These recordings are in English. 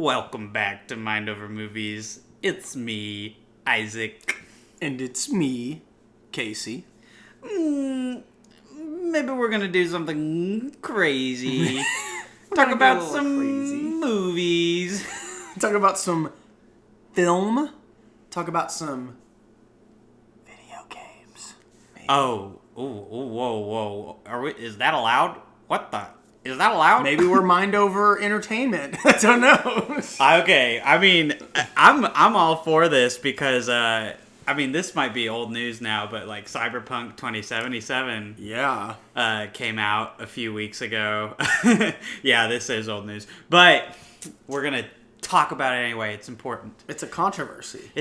Welcome back to Mind Over Movies. It's me, Isaac. And it's me, Casey. Maybe we're gonna do something crazy. Talk about some movies. Talk about some film. Talk about some video games. Maybe. Whoa. Is that allowed? What the? Is that allowed? Maybe we're mind over entertainment. I don't know. Okay, I mean, I'm all for this because, this might be old news now, but like Cyberpunk 2077 came out a few weeks ago. Yeah, this is old news. But we're going to talk about it anyway. It's important. It's a controversy.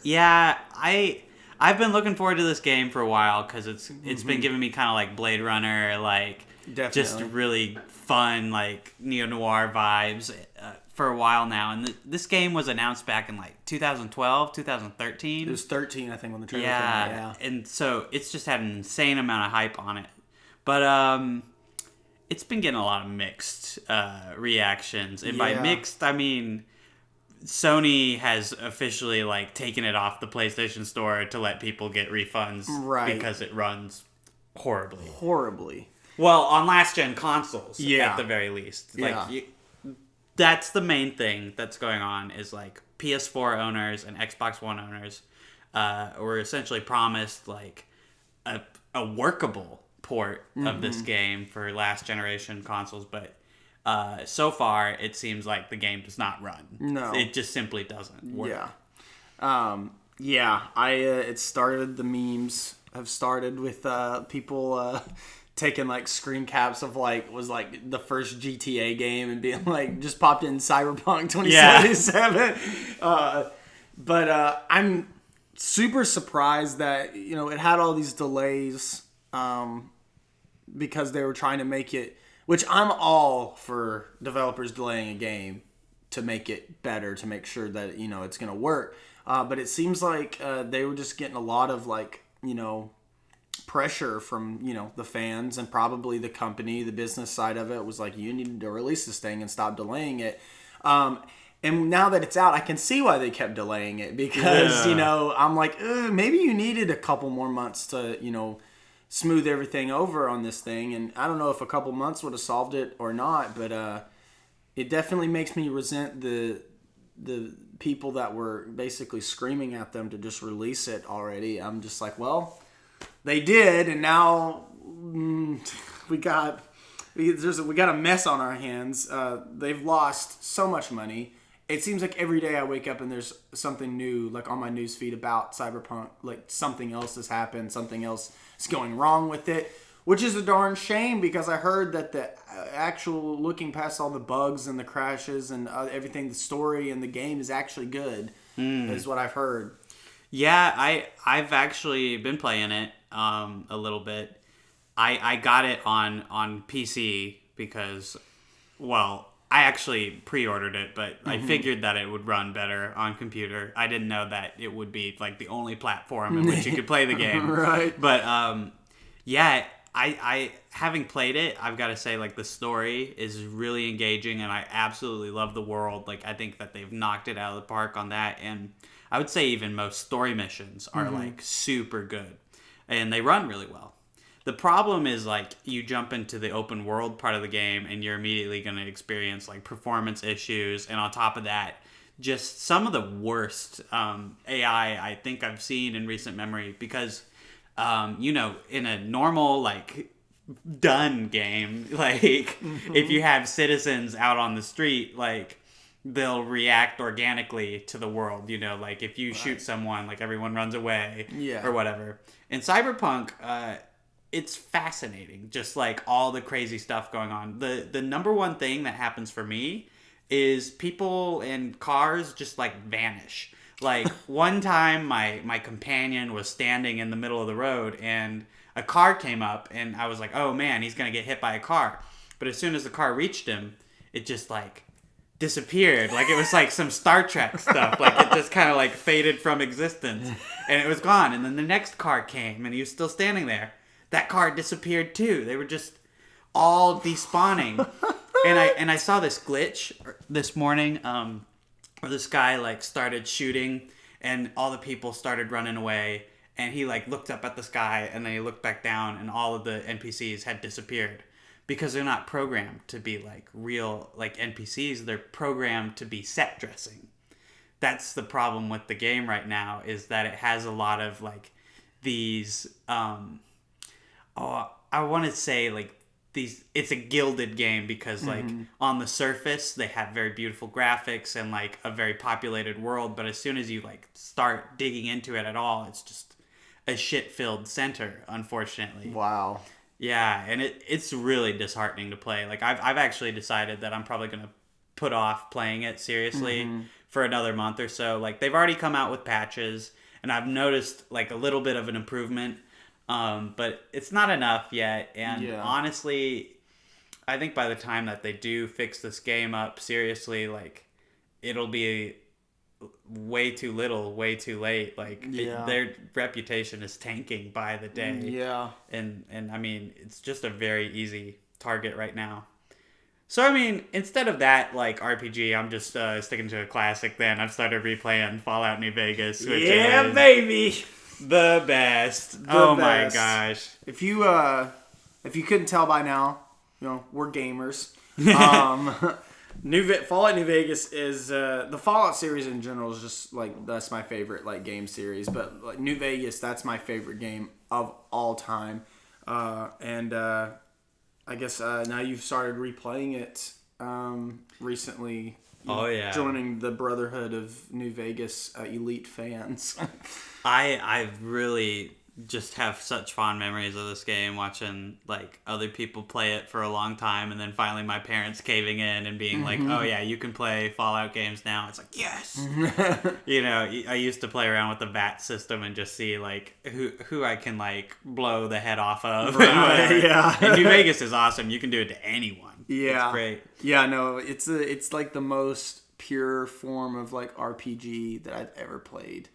Yeah, I've been looking forward to this game for a while because it's been giving me kind of like Blade Runner, like... Definitely. Just really fun, like, neo-noir vibes for a while now. And this game was announced back in, like, 2012, 2013. It was 13, I think, when the trailer came out. Yeah, and so it's just had an insane amount of hype on it. But it's been getting a lot of mixed reactions. And by mixed, I mean... Sony has officially, like, taken it off the PlayStation Store to let people get refunds. Right. Because it runs horribly. Horribly. Well, on last-gen consoles, at the very least. Like, that's the main thing that's going on, is, like, PS4 owners and Xbox One owners were essentially promised, like, a workable port of this game for last-generation consoles, but so far, it seems like the game does not run. No. It just simply doesn't work. Yeah. It started, the memes have started with people... taking like screen caps of like was like the first GTA game and being like just popped in Cyberpunk 2077. But I'm super surprised that it had all these delays because they were trying to make it, which I'm all for developers delaying a game to make it better, to make sure that it's gonna work. But it seems like they were just getting a lot of like pressure from the fans and probably the company. The business side of it was like, you need to release this thing and stop delaying it. And now that it's out, I can see why they kept delaying it, because I'm like, maybe you needed a couple more months to smooth everything over on this thing. And I don't know if a couple months would have solved it or not, but it definitely makes me resent the people that were basically screaming at them to just release it already. I'm just like, well, they did, and now we got a mess on our hands. They've lost so much money. It seems like every day I wake up and there's something new, like on my newsfeed about Cyberpunk. Like something else has happened, something else is going wrong with it, which is a darn shame, because I heard that the actual, looking past all the bugs and the crashes and everything, the story and the game is actually good, is what I've heard. Yeah, I've actually been playing it a little bit. I got it on PC because, well, I actually pre-ordered it, but I figured that it would run better on computer. I didn't know that it would be like the only platform in which you could play the game. Right. But I having played it, I've got to say, like, the story is really engaging, and I absolutely love the world. Like, I think that they've knocked it out of the park on that, and I would say even most story missions are like super good, and they run really well. The problem is, like, you jump into the open world part of the game and you're immediately going to experience like performance issues, and on top of that, just some of the worst AI I think I've seen in recent memory, because in a normal like done game, like if you have citizens out on the street, like they'll react organically to the world, like if you shoot someone, like everyone runs away or whatever. In Cyberpunk, it's fascinating, just like all the crazy stuff going on. The number one thing that happens for me is people and cars just like vanish. Like one time my companion was standing in the middle of the road and a car came up, and I was like, oh man, he's gonna get hit by a car. But as soon as the car reached him, it just like disappeared. Like it was like some Star Trek stuff. Like it just kind of like faded from existence and it was gone. And then the next car came and he was still standing there. That car disappeared too. They were just all despawning. And I saw this glitch this morning, where this guy like started shooting, and all the people started running away, and he like looked up at the sky, and then he looked back down, and all of the NPCs had disappeared because they're not programmed to be like real like NPCs. They're programmed to be set dressing. That's the problem with the game right now, is that it has a lot of like these I want to say like these, it's a gilded game because like on the surface they have very beautiful graphics and like a very populated world, but as soon as you like start digging into it at all, it's just a shit-filled center, unfortunately. Wow. Yeah, and it's really disheartening to play. Like I've actually decided that I'm probably going to put off playing it seriously for another month or so. Like they've already come out with patches, and I've noticed like a little bit of an improvement, but it's not enough yet. And honestly, I think by the time that they do fix this game up seriously, like it'll be way too little, way too late. Like their reputation is tanking by the day. Yeah. And I mean, it's just a very easy target right now. So, I mean, instead of that, like, RPG, I'm just sticking to a classic then. I've started replaying Fallout New Vegas, which is baby! the best. The best. My gosh. If you couldn't tell by now, you know, we're gamers. Fallout New Vegas is, the Fallout series in general is just, like, that's my favorite, like, game series. But, like, New Vegas, that's my favorite game of all time. I guess now you've started replaying it recently. Oh, yeah. Joining the Brotherhood of New Vegas elite fans. I really just have such fond memories of this game, watching like other people play it for a long time, and then finally my parents caving in and being like, oh yeah, you can play Fallout games now. It's like, yes. You know, I used to play around with the VAT system and just see like who I can like blow the head off of. Right, yeah. And New Vegas is awesome. You can do it to anyone. Yeah. It's great. Yeah, no, it's like the most pure form of like RPG that I've ever played.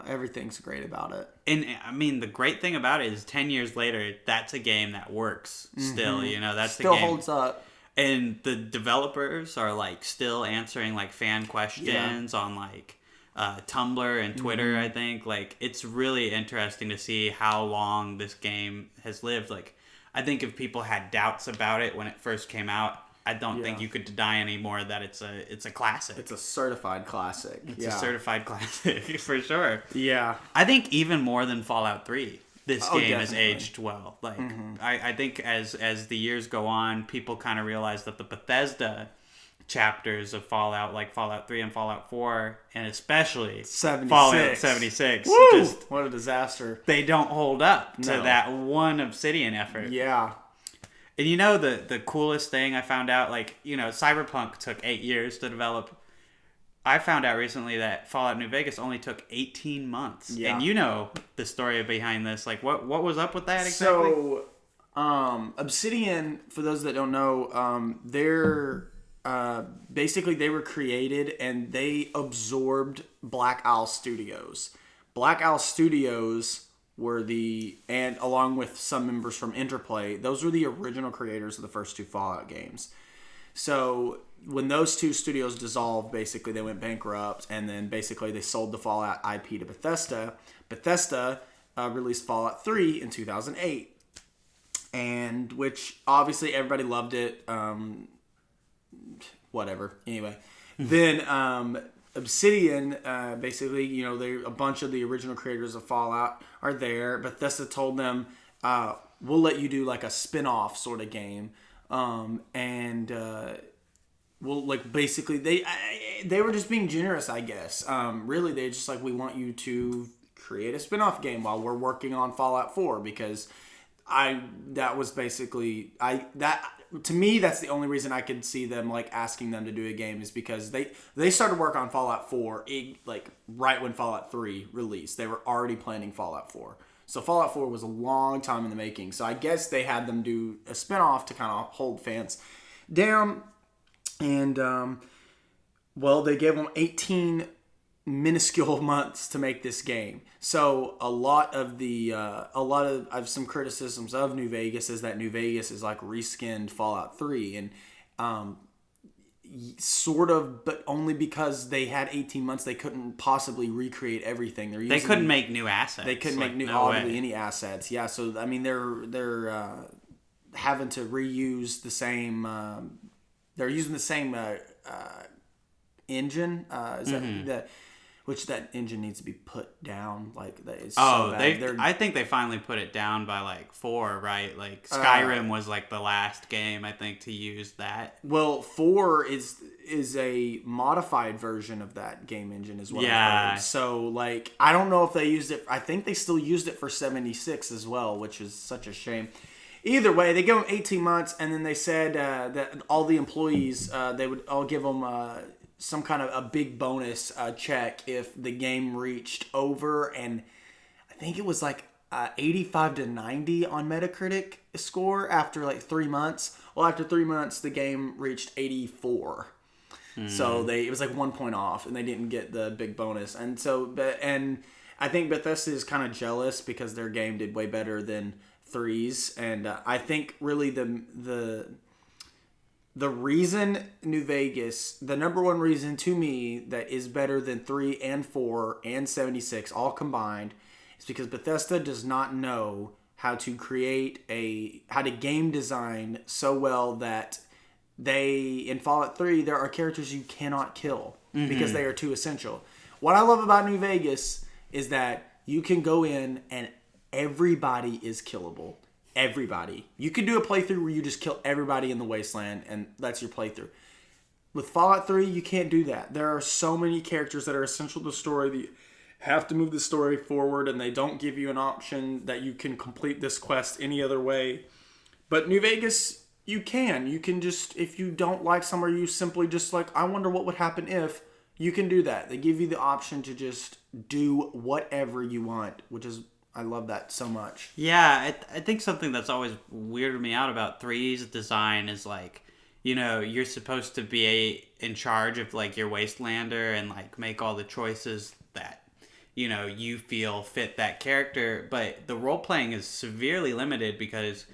Everything's great about it. And I mean, the great thing about it is 10 years later, that's a game that works still, you know, that's still the game. Holds up. And the developers are like still answering like fan questions on like Tumblr and Twitter, I think. Like, it's really interesting to see how long this game has lived. Like, I think if people had doubts about it when it first came out, I don't think you could deny anymore that it's a classic. It's a certified classic. It's a certified classic, for sure. Yeah. I think even more than Fallout 3, this game has definitely. aged well. Like, I think as the years go on, people kind of realize that the Bethesda chapters of Fallout, like Fallout 3 and Fallout 4, and especially 76. Fallout 76, Woo! What a disaster. they don't hold up to that one Obsidian effort. Yeah. And you know, the coolest thing I found out, like, you know, Cyberpunk took 8 years to develop. I found out recently that Fallout New Vegas only took 18 months. Yeah. And you know the story behind this. Like, what was up with that exactly? So, Obsidian, for those that don't know, they're basically they were created and they absorbed Black Owl Studios. Black Owl Studios were and along with some members from Interplay, those were the original creators of the first 2 Fallout games. So when those 2 studios dissolved, basically they went bankrupt, and then basically they sold the Fallout IP to Bethesda. Bethesda released Fallout 3 in 2008, and which obviously everybody loved it. Whatever. Anyway, then Obsidian, basically, you know, a bunch of the original creators of Fallout are there. Bethesda told them, we'll let you do like a spin-off sort of game. And well, like basically they were just being generous, I guess. Really, they just like, we want you to create a spin-off game while we're working on Fallout 4, because to me, that's the only reason I could see them like asking them to do a game, is because they started work on Fallout 4 like right when Fallout 3 released. They were already planning Fallout 4. So Fallout 4 was a long time in the making. So I guess they had them do a spinoff to kind of hold fans down. And well, they gave them 18 minuscule months to make this game. So a lot of some criticisms of New Vegas is that New Vegas is like reskinned Fallout 3, and Sort of, but only because they had 18 months, they couldn't possibly recreate everything. They couldn't make new assets. They couldn't make any assets. Yeah, so I mean, they're having to reuse the same. They're using the same engine. Which that engine needs to be put down. Like that is so bad. I think they finally put it down by like 4, right? Like Skyrim was like the last game I think to use that. Well, 4 is a modified version of that game engine as well. Yeah. So like I don't know if they used it. I think they still used it for 76 as well, which is such a shame. Either way, they gave them 18 months, and then they said that all the employees they would all give them. Some kind of a big bonus check if the game reached over, and I think it was like 85 to 90 on Metacritic score after like 3 months. Well, after 3 months, the game reached 84. So it was like 1 point off, and they didn't get the big bonus. And so, and I think Bethesda is kind of jealous because their game did way better than 3's, and I think really the reason New Vegas, the number one reason to me that is better than 3 and 4 and 76 all combined is because Bethesda does not know how to how to game design so well that in Fallout 3, there are characters you cannot kill because they are too essential. What I love about New Vegas is that you can go in and everybody is killable. Everybody. You can do a playthrough where you just kill everybody in the wasteland, and that's your playthrough. With Fallout 3, you can't do that. There are so many characters that are essential to the story that you have to move the story forward, and they don't give you an option that you can complete this quest any other way. But New Vegas, you can. You can just, if you don't like somewhere, you simply just like, I wonder what would happen if, you can do that. They give you the option to just do whatever you want, which is I love that so much. Yeah, I think something that's always weirded me out about 3's design is like, you know, you're supposed to be in charge of like your wastelander and like make all the choices that, you know, you feel fit that character. But the role playing is severely limited because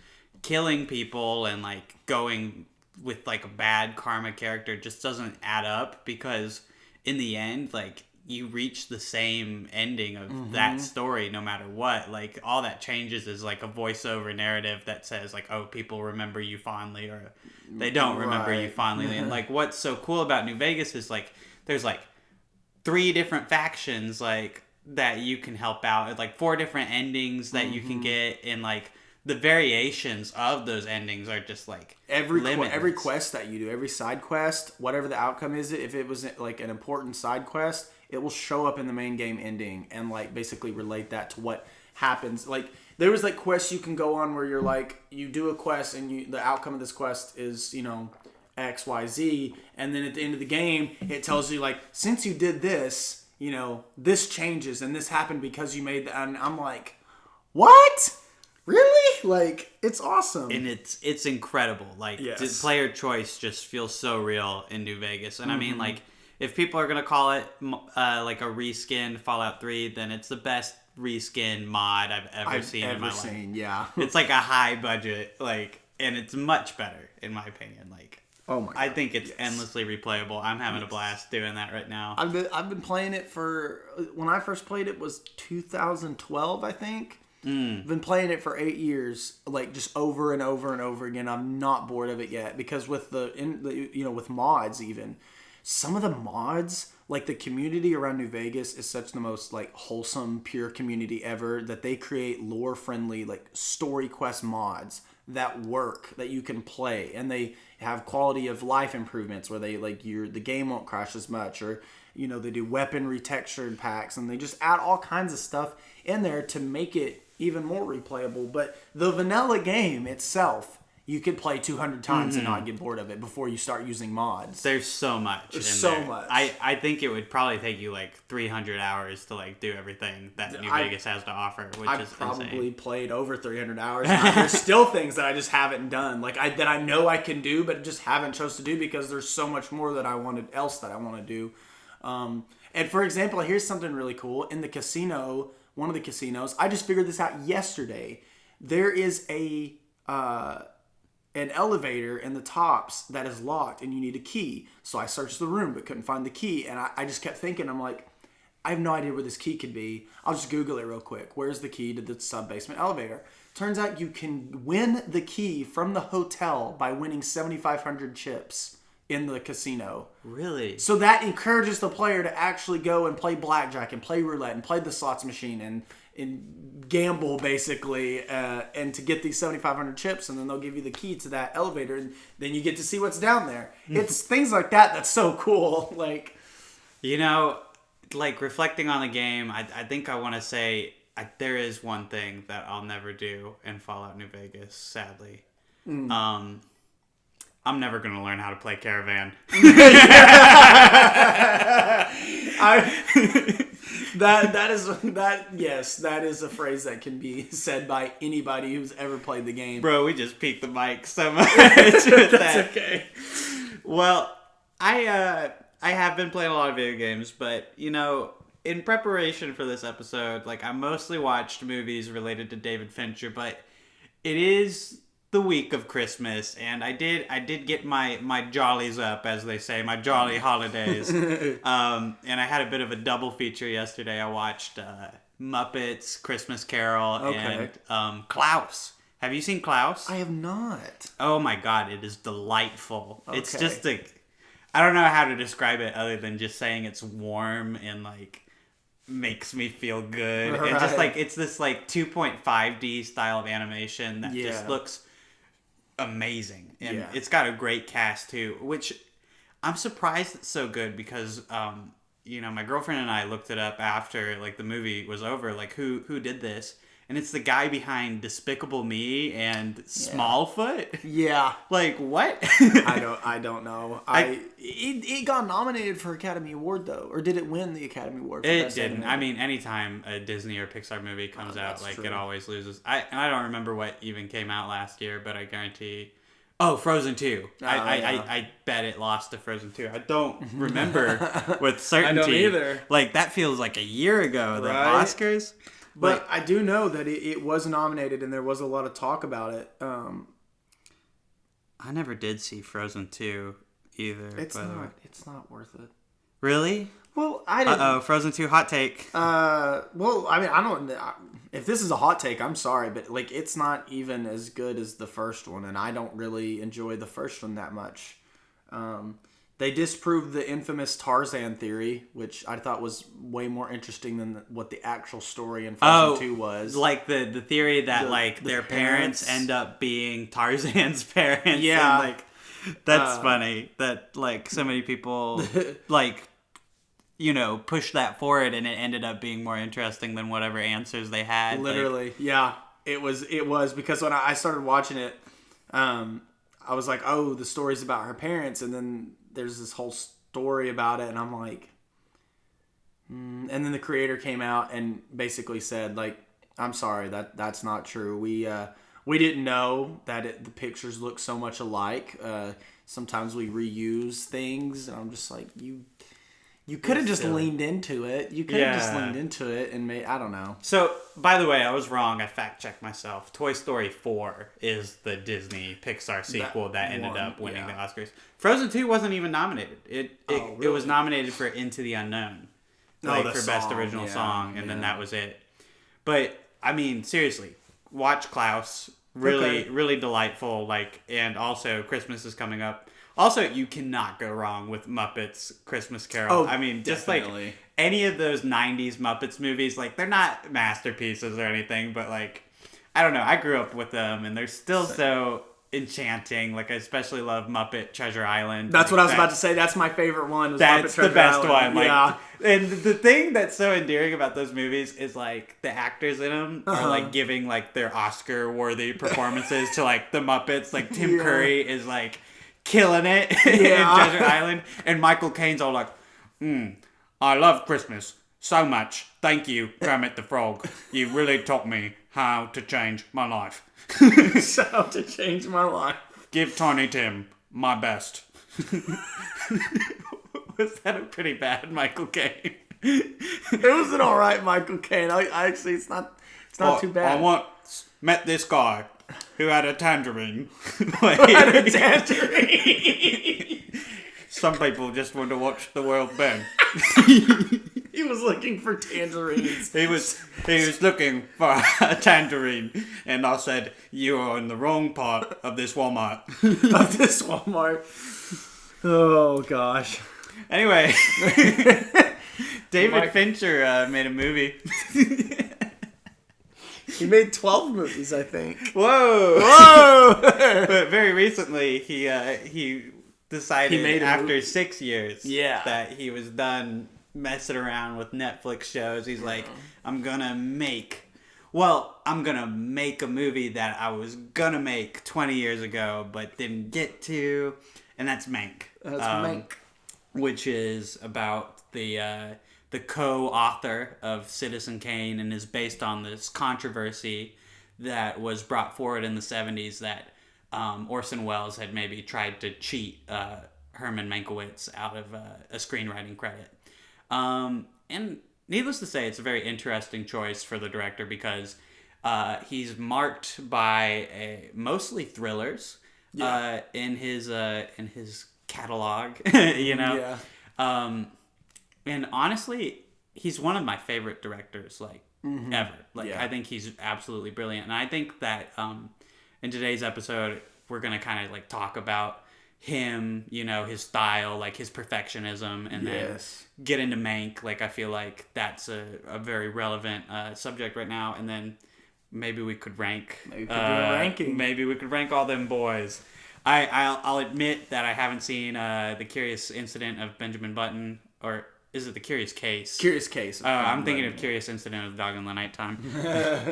killing people and like going with like a bad karma character just doesn't add up, because in the end, like, you reach the same ending of that story no matter what. Like, all that changes is like a voiceover narrative that says like, oh, people remember you fondly, or they don't remember you fondly. And like, what's so cool about New Vegas is like there's like 3 different factions like that you can help out, like 4 different endings that you can get, and like the variations of those endings are just like every quest that you do, every side quest, whatever the outcome is, if it was like an important side quest, it will show up in the main game ending and like basically relate that to what happens. Like there was like quests you can go on where you're like, you do a quest and the outcome of this quest is, you know, XYZ, and then at the end of the game it tells you like, since you did this, you know, this changes and this happened because you made that. And I'm like, what? Really? Like, it's awesome. And it's incredible. Like, player choice just feels so real in New Vegas. And I mean, like, if people are going to call it like a reskin Fallout 3, then it's the best reskin mod I've ever seen in my life. Yeah. It's like a high budget, like, and it's much better, in my opinion. Like, oh my God, I think it's endlessly replayable. I'm having a blast doing that right now. I've been playing it when I first played it was 2012, I think. I've been playing it for 8 years, like just over and over and over again. I'm not bored of it yet, because with with mods, even some of the mods, like the community around New Vegas is such the most like wholesome, pure community ever, that they create lore friendly like story quest mods that work, that you can play, and they have quality of life improvements where they like the game won't crash as much, or you know, they do weaponry textured packs, and they just add all kinds of stuff in there to make it even more replayable. But the vanilla game itself, you could play 200 times and not get bored of it before you start using mods. There's so much. There's so much. I think it would probably take you like 300 hours to like do everything that New Vegas has to offer, which is probably insane. Played over 300 hours. There's still things that I just haven't done, like that I know I can do, but just haven't chose to do because there's so much more that I want to do. And for example, here's something really cool. In the casino, one of the casinos, I just figured this out yesterday. There is a an elevator in the tops that is locked and you need a key. So I searched the room but couldn't find the key. And I just kept thinking, I'm like, I have no idea where this key could be. I'll just Google it real quick. Where's the key to the sub-basement elevator? Turns out you can win the key from the hotel by winning 7,500 chips in the casino. Really? So that encourages the player to actually go and play blackjack and play roulette and play the slots machine and gamble, basically, and to get these 7,500 chips, and then they'll give you the key to that elevator, and then you get to see what's down there. It's things like that that's so cool. Like, you know, like reflecting on the game, I think I want to say there is one thing that I'll never do in Fallout New Vegas, sadly. I'm never going to learn how to play Caravan. That is a phrase that can be said by anybody who's ever played the game. Bro, we just peaked the mic so much with that. Okay. Well, I have been playing a lot of video games, but you know, in preparation for this episode, like I mostly watched movies related to David Fincher, but it is the week of Christmas, and I did get my jollies up, as they say, my jolly holidays. And I had a bit of a double feature yesterday. I watched Muppets, Christmas Carol, and Klaus. Have you seen Klaus? I have not. Oh my god, it is delightful. Okay. It's just I don't know how to describe it other than just saying it's warm and like makes me feel good. Right. And just like it's this like 2.5D style of animation that just looks amazing. And it's got a great cast too, which I'm surprised it's so good because you know, my girlfriend and I looked it up after like the movie was over, like who did this. And it's the guy behind Despicable Me and Smallfoot. Yeah. Like, what? I don't know. It got nominated for Academy Award, though. Or did it win the Academy Award? It didn't. I mean, anytime a Disney or Pixar movie comes out, like, it always loses. I don't remember what even came out last year, but I guarantee... Oh, Frozen 2. I bet it lost to Frozen 2. I don't remember with certainty. I don't either. Like, that feels like a year ago, the Oscars. But I do know that it was nominated, and there was a lot of talk about it. I never did see Frozen 2 either. It's not worth it. Really? Well, I didn't. Uh-oh, Frozen 2 hot take. Well, I mean, I don't... If this is a hot take, I'm sorry, but like it's not even as good as the first one, and I don't really enjoy the first one that much. They disproved the infamous Tarzan theory, which I thought was way more interesting than what the actual story in Frozen 2 was. Like the theory that their parents end up being Tarzan's parents. Yeah. And, like, that's funny that like so many people like, you know, pushed that forward and it ended up being more interesting than whatever answers they had. Literally. Yeah. It was because when I started watching it, I was like, oh, the story's about her parents, and then there's this whole story about it, and I'm like, and then the creator came out and basically said, like, I'm sorry, that's not true. We didn't know that the pictures look so much alike. Sometimes we reuse things, and I'm just like, you could have just leaned into it. You could have just leaned into it and made, I don't know. So, by the way, I was wrong. I fact-checked myself. Toy Story 4 is the Disney Pixar sequel that ended up winning the Oscars. Frozen 2 wasn't even nominated. It was nominated for Into the Unknown. For Best Original Song, and then that was it. But, I mean, seriously, watch Klaus. Really, really delightful. Like, and also, Christmas is coming up. Also, you cannot go wrong with Muppets Christmas Carol. Oh, I mean, just definitely. like any of those 90s Muppets movies, like they're not masterpieces or anything, but like, I don't know. I grew up with them and they're still so enchanting. Like, I especially love Muppet Treasure Island. That's what I was about to say. That's my favorite one. That's the best one. Like, yeah. And the thing that's so endearing about those movies is like the actors in them are like giving like their Oscar-worthy performances to like the Muppets. Like Tim Curry is like killing it in Treasure Island, and Michael Caine's all like, I love Christmas so much. Thank you, Kermit the Frog. You really taught me how to change my life. How to change my life. Give Tiny Tim my best. Was that a pretty bad Michael Caine? It was an alright Michael Caine. I actually, it's not too bad. Met this guy. who had a tangerine. Had a tangerine. Some people just want to watch the world burn. He was looking for tangerines. He was looking for a tangerine, and I said, "You are in the wrong part of this Walmart." Of this Walmart. Oh gosh. Anyway, David Fincher made a movie. He made 12 movies, I think. Whoa! But very recently, he decided made a after movie. 6 years that he was done messing around with Netflix shows. He's like, I'm gonna make a movie that I was gonna make 20 years ago, but didn't get to, and that's Mank. That's Mank. Which is about the co-author of Citizen Kane, and is based on this controversy that was brought forward in the 70s that Orson Welles had maybe tried to cheat Herman Mankiewicz out of a screenwriting credit. And needless to say, it's a very interesting choice for the director because he's marked by mostly thrillers in his catalog, you know. Yeah. And honestly, he's one of my favorite directors, ever. I think he's absolutely brilliant. And I think that in today's episode, we're going to kind of talk about him, his style, his perfectionism, and then get into Mank. I feel like that's a very relevant subject right now. And then maybe we could rank. Maybe we could do a ranking. Maybe we could rank all them boys. I'll admit that I haven't seen The Curious Incident of Benjamin Button, or is it The Curious Case? Curious Case. I'm thinking of Curious Incident of the Dog in the Nighttime.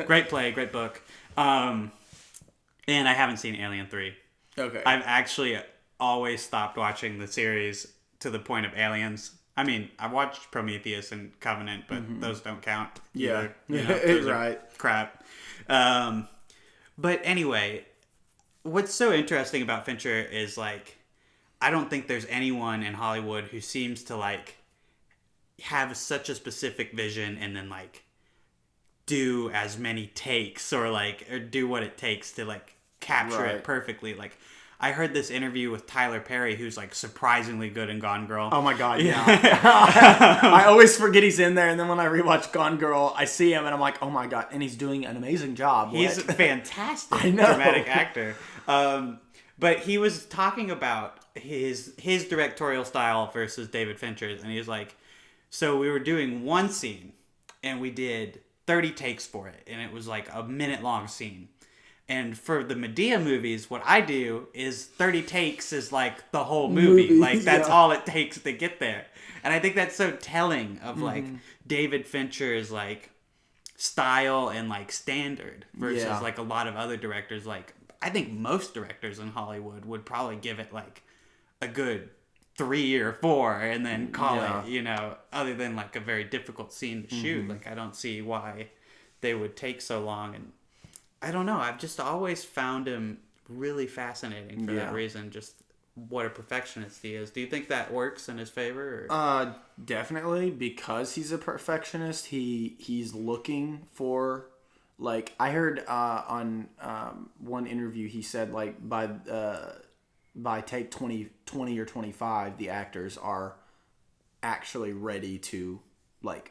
Great play, great book. And I haven't seen Alien 3. Okay. I've actually always stopped watching the series to the point of Aliens. I mean, I watched Prometheus and Covenant, but those don't count. Yeah. Those right. are crap. But anyway, what's so interesting about Fincher is I don't think there's anyone in Hollywood who seems to have such a specific vision and then do as many takes or do what it takes to capture it perfectly. I heard this interview with Tyler Perry, who's surprisingly good in Gone Girl. Oh my god, yeah. I always forget he's in there, and then when I rewatch Gone Girl, I see him and I'm like, oh my god, and he's doing an amazing job. He's a fantastic I know. dramatic actor. But he was talking about his directorial style versus David Fincher's, and he was like, so we were doing one scene, and we did 30 takes for it, and it was a minute-long scene. And for the Medea movies, what I do is 30 takes is the whole movie. That's all it takes to get there. And I think that's so telling of David Fincher's style and standard versus a lot of other directors. I think most directors in Hollywood would probably give it a good 3 or 4 and then call it, other than a very difficult scene to shoot. I don't see why they would take so long. And I don't know. I've just always found him really fascinating for that reason. Just what a perfectionist he is. Do you think that works in his favor? Or? Definitely, because he's a perfectionist. He's looking for I heard on one interview he said by take 20 or 25 the actors are actually ready to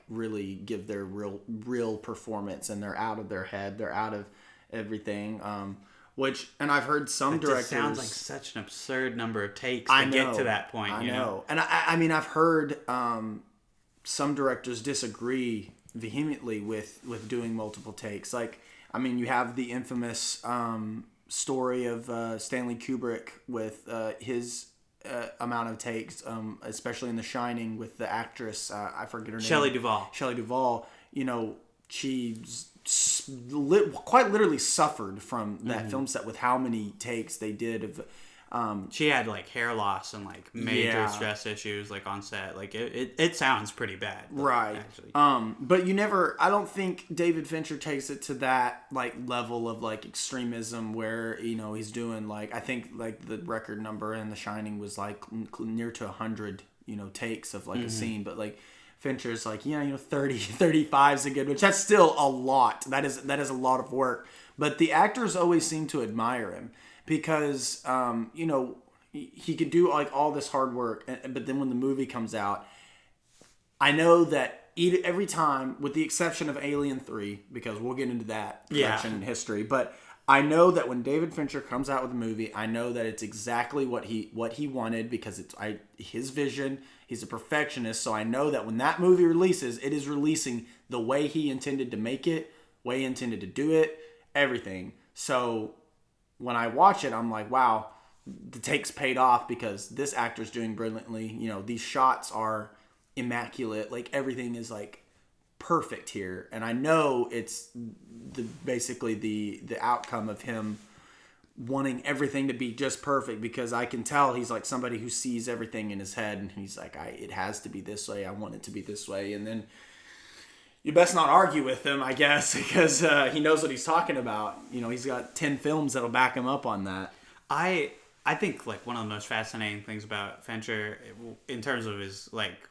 really give their real performance, and they're out of their head. They're out of everything, and I've heard some directors. It sounds like such an absurd number of takes to get to that point. I know. And I mean, I've heard some directors disagree vehemently with doing multiple takes. You have the infamous story of Stanley Kubrick with his amount of takes, especially in The Shining with the actress, I forget her name. Shelley Duvall. She's quite literally suffered from that film set with how many takes they did of she had hair loss and major stress issues on set. It sounds pretty bad, right? Actually. But I don't think David Fincher takes it to that level of extremism where he's doing I think the record number in The Shining was near to 100 takes of a scene, but Fincher's like, 30, 35 is a good, which that's still a lot. That is a lot of work. But the actors always seem to admire him because, he could do like all this hard work. But then when the movie comes out, I know that every time, with the exception of Alien 3, because we'll get into that production history, but I know that when David Fincher comes out with a movie, I know that it's exactly what he wanted because it's his vision. He's a perfectionist, so I know that when that movie releases, it is releasing the way he intended to make it, way he intended to do it, everything. So when I watch it, I'm like, wow, the take's paid off because this actor's doing brilliantly. These shots are immaculate. Like everything is like perfect here, and I know it's basically the outcome of him wanting everything to be just perfect because I can tell he's like somebody who sees everything in his head and he's like, it has to be this way. I want it to be this way. And then you best not argue with him, I guess, because he knows what he's talking about. He's got 10 films that'll back him up on that. I think like one of the most fascinating things about Fincher in terms of his like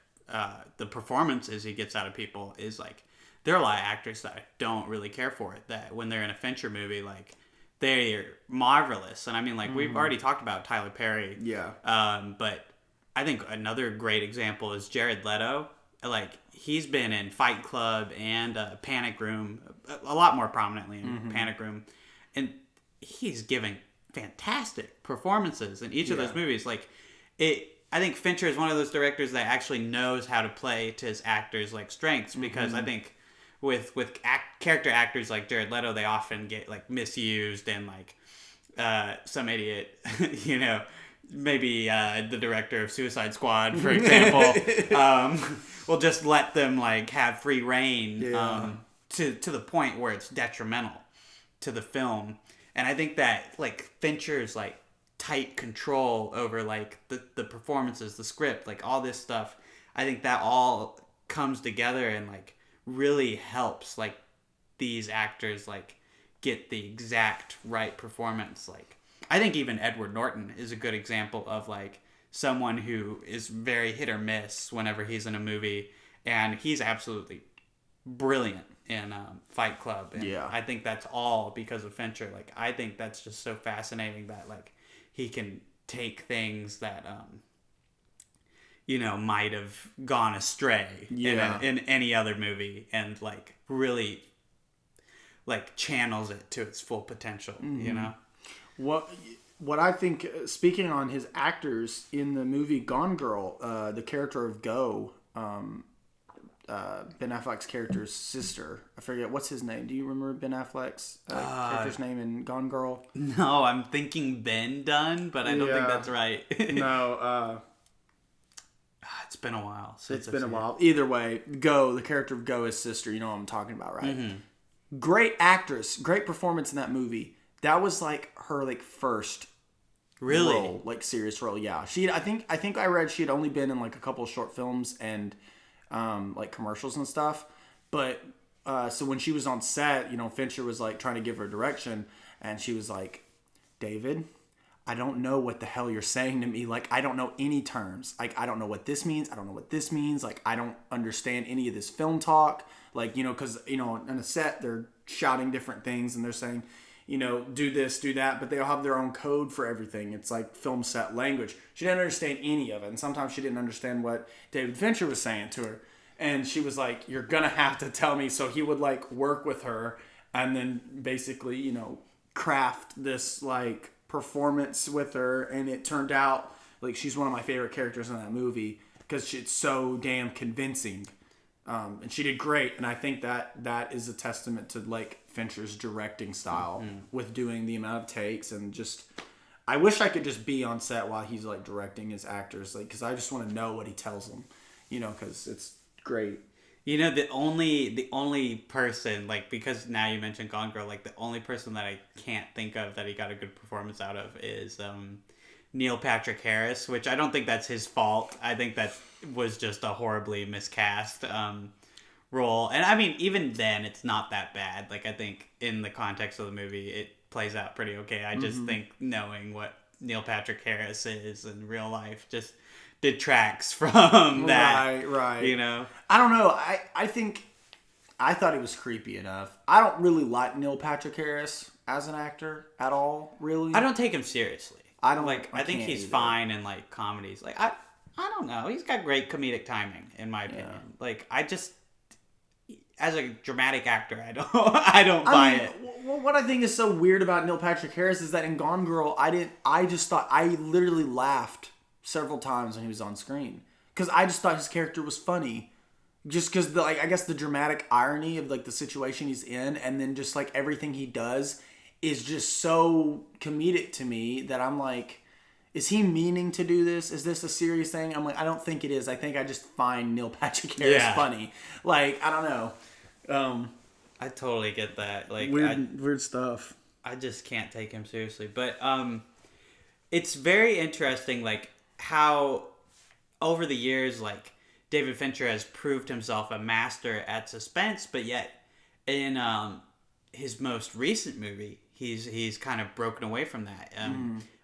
the performances he gets out of people is like there are a lot of actors that don't really care for it, that when they're in a Fincher movie, like they're marvelous. And I mean, like we've already talked about Tyler Perry, but I think another great example is Jared Leto. Like he's been in Fight Club and Panic Room, a lot more prominently in Panic Room, and he's giving fantastic performances in each of those movies. Like I think Fincher is one of those directors that actually knows how to play to his actors' like strengths, because I think with character actors like Jared Leto, they often get like misused and like some idiot, maybe the director of Suicide Squad, for example, will just let them like have free reign to the point where it's detrimental to the film. And I think that like Fincher's like tight control over like the performances, the script, like all this stuff, I think that all comes together and like really helps like these actors like get the exact right performance. Like I think even Edward Norton is a good example of like someone who is very hit or miss whenever he's in a movie, and he's absolutely brilliant in Fight Club. And I think that's all because of Fincher. Like I think that's just so fascinating that like he can take things that might have gone astray in any other movie and like really like channels it to its full potential. What I think, speaking on his actors in the movie Gone Girl, the character of Go, Ben Affleck's character's sister. I forget what's his name. Do you remember Ben Affleck's character's name in Gone Girl? No, I'm thinking Ben Dunn, but I don't think that's right. No. It's been a while. It's been a while. Either way, Go, the character of Go, his sister. You know what I'm talking about, right? Mm-hmm. Great actress, great performance in that movie. That was like her like first role, like serious role. Yeah, I think I read she had only been in like a couple of short films and like commercials and stuff. But so when she was on set, Fincher was like trying to give her direction, and she was like, David, I don't know what the hell you're saying to me. Like, I don't know any terms. Like, I don't know what this means. I don't know what this means. Like, I don't understand any of this film talk. Like, because, on a set, they're shouting different things and they're saying, do this, do that. But they all have their own code for everything. It's like film set language. She didn't understand any of it. And sometimes she didn't understand what David Fincher was saying to her. And she was like, you're going to have to tell me. So he would, like, work with her and then basically, craft this, like, performance with her, and it turned out like she's one of my favorite characters in that movie because it's so damn convincing, and she did great. And I think that is a testament to like Fincher's directing style with doing the amount of takes, and just I wish I could just be on set while he's like directing his actors, like because I just want to know what he tells them, because it's great. The only person, like, because now you mentioned Gone Girl, like, the only person that I can't think of that he got a good performance out of is Neil Patrick Harris, which I don't think that's his fault. I think that was just a horribly miscast role. And, I mean, even then, it's not that bad. Like, I think in the context of the movie, it plays out pretty okay. I just think knowing what Neil Patrick Harris is in real life just detracts from that. Right. You know? I don't know. I think I thought he was creepy enough. I don't really like Neil Patrick Harris as an actor at all, really. I don't take him seriously. I don't like. I think he's fine in like comedies. Like I don't know. He's got great comedic timing, in my opinion. Like I just, as a dramatic actor, I don't buy it. What I think is so weird about Neil Patrick Harris is that in Gone Girl, I just thought I literally laughed several times when he was on screen because I just thought his character was funny. Just because, I guess the dramatic irony of, like, the situation he's in and then just, like, everything he does is just so comedic to me that I'm like, is he meaning to do this? Is this a serious thing? I'm like, I don't think it is. I think I just find Neil Patrick Harris funny. Like, I don't know. I totally get that. Like weird stuff. I just can't take him seriously. But it's very interesting, like, how over the years, like, David Fincher has proved himself a master at suspense, but yet in his most recent movie, he's kind of broken away from that.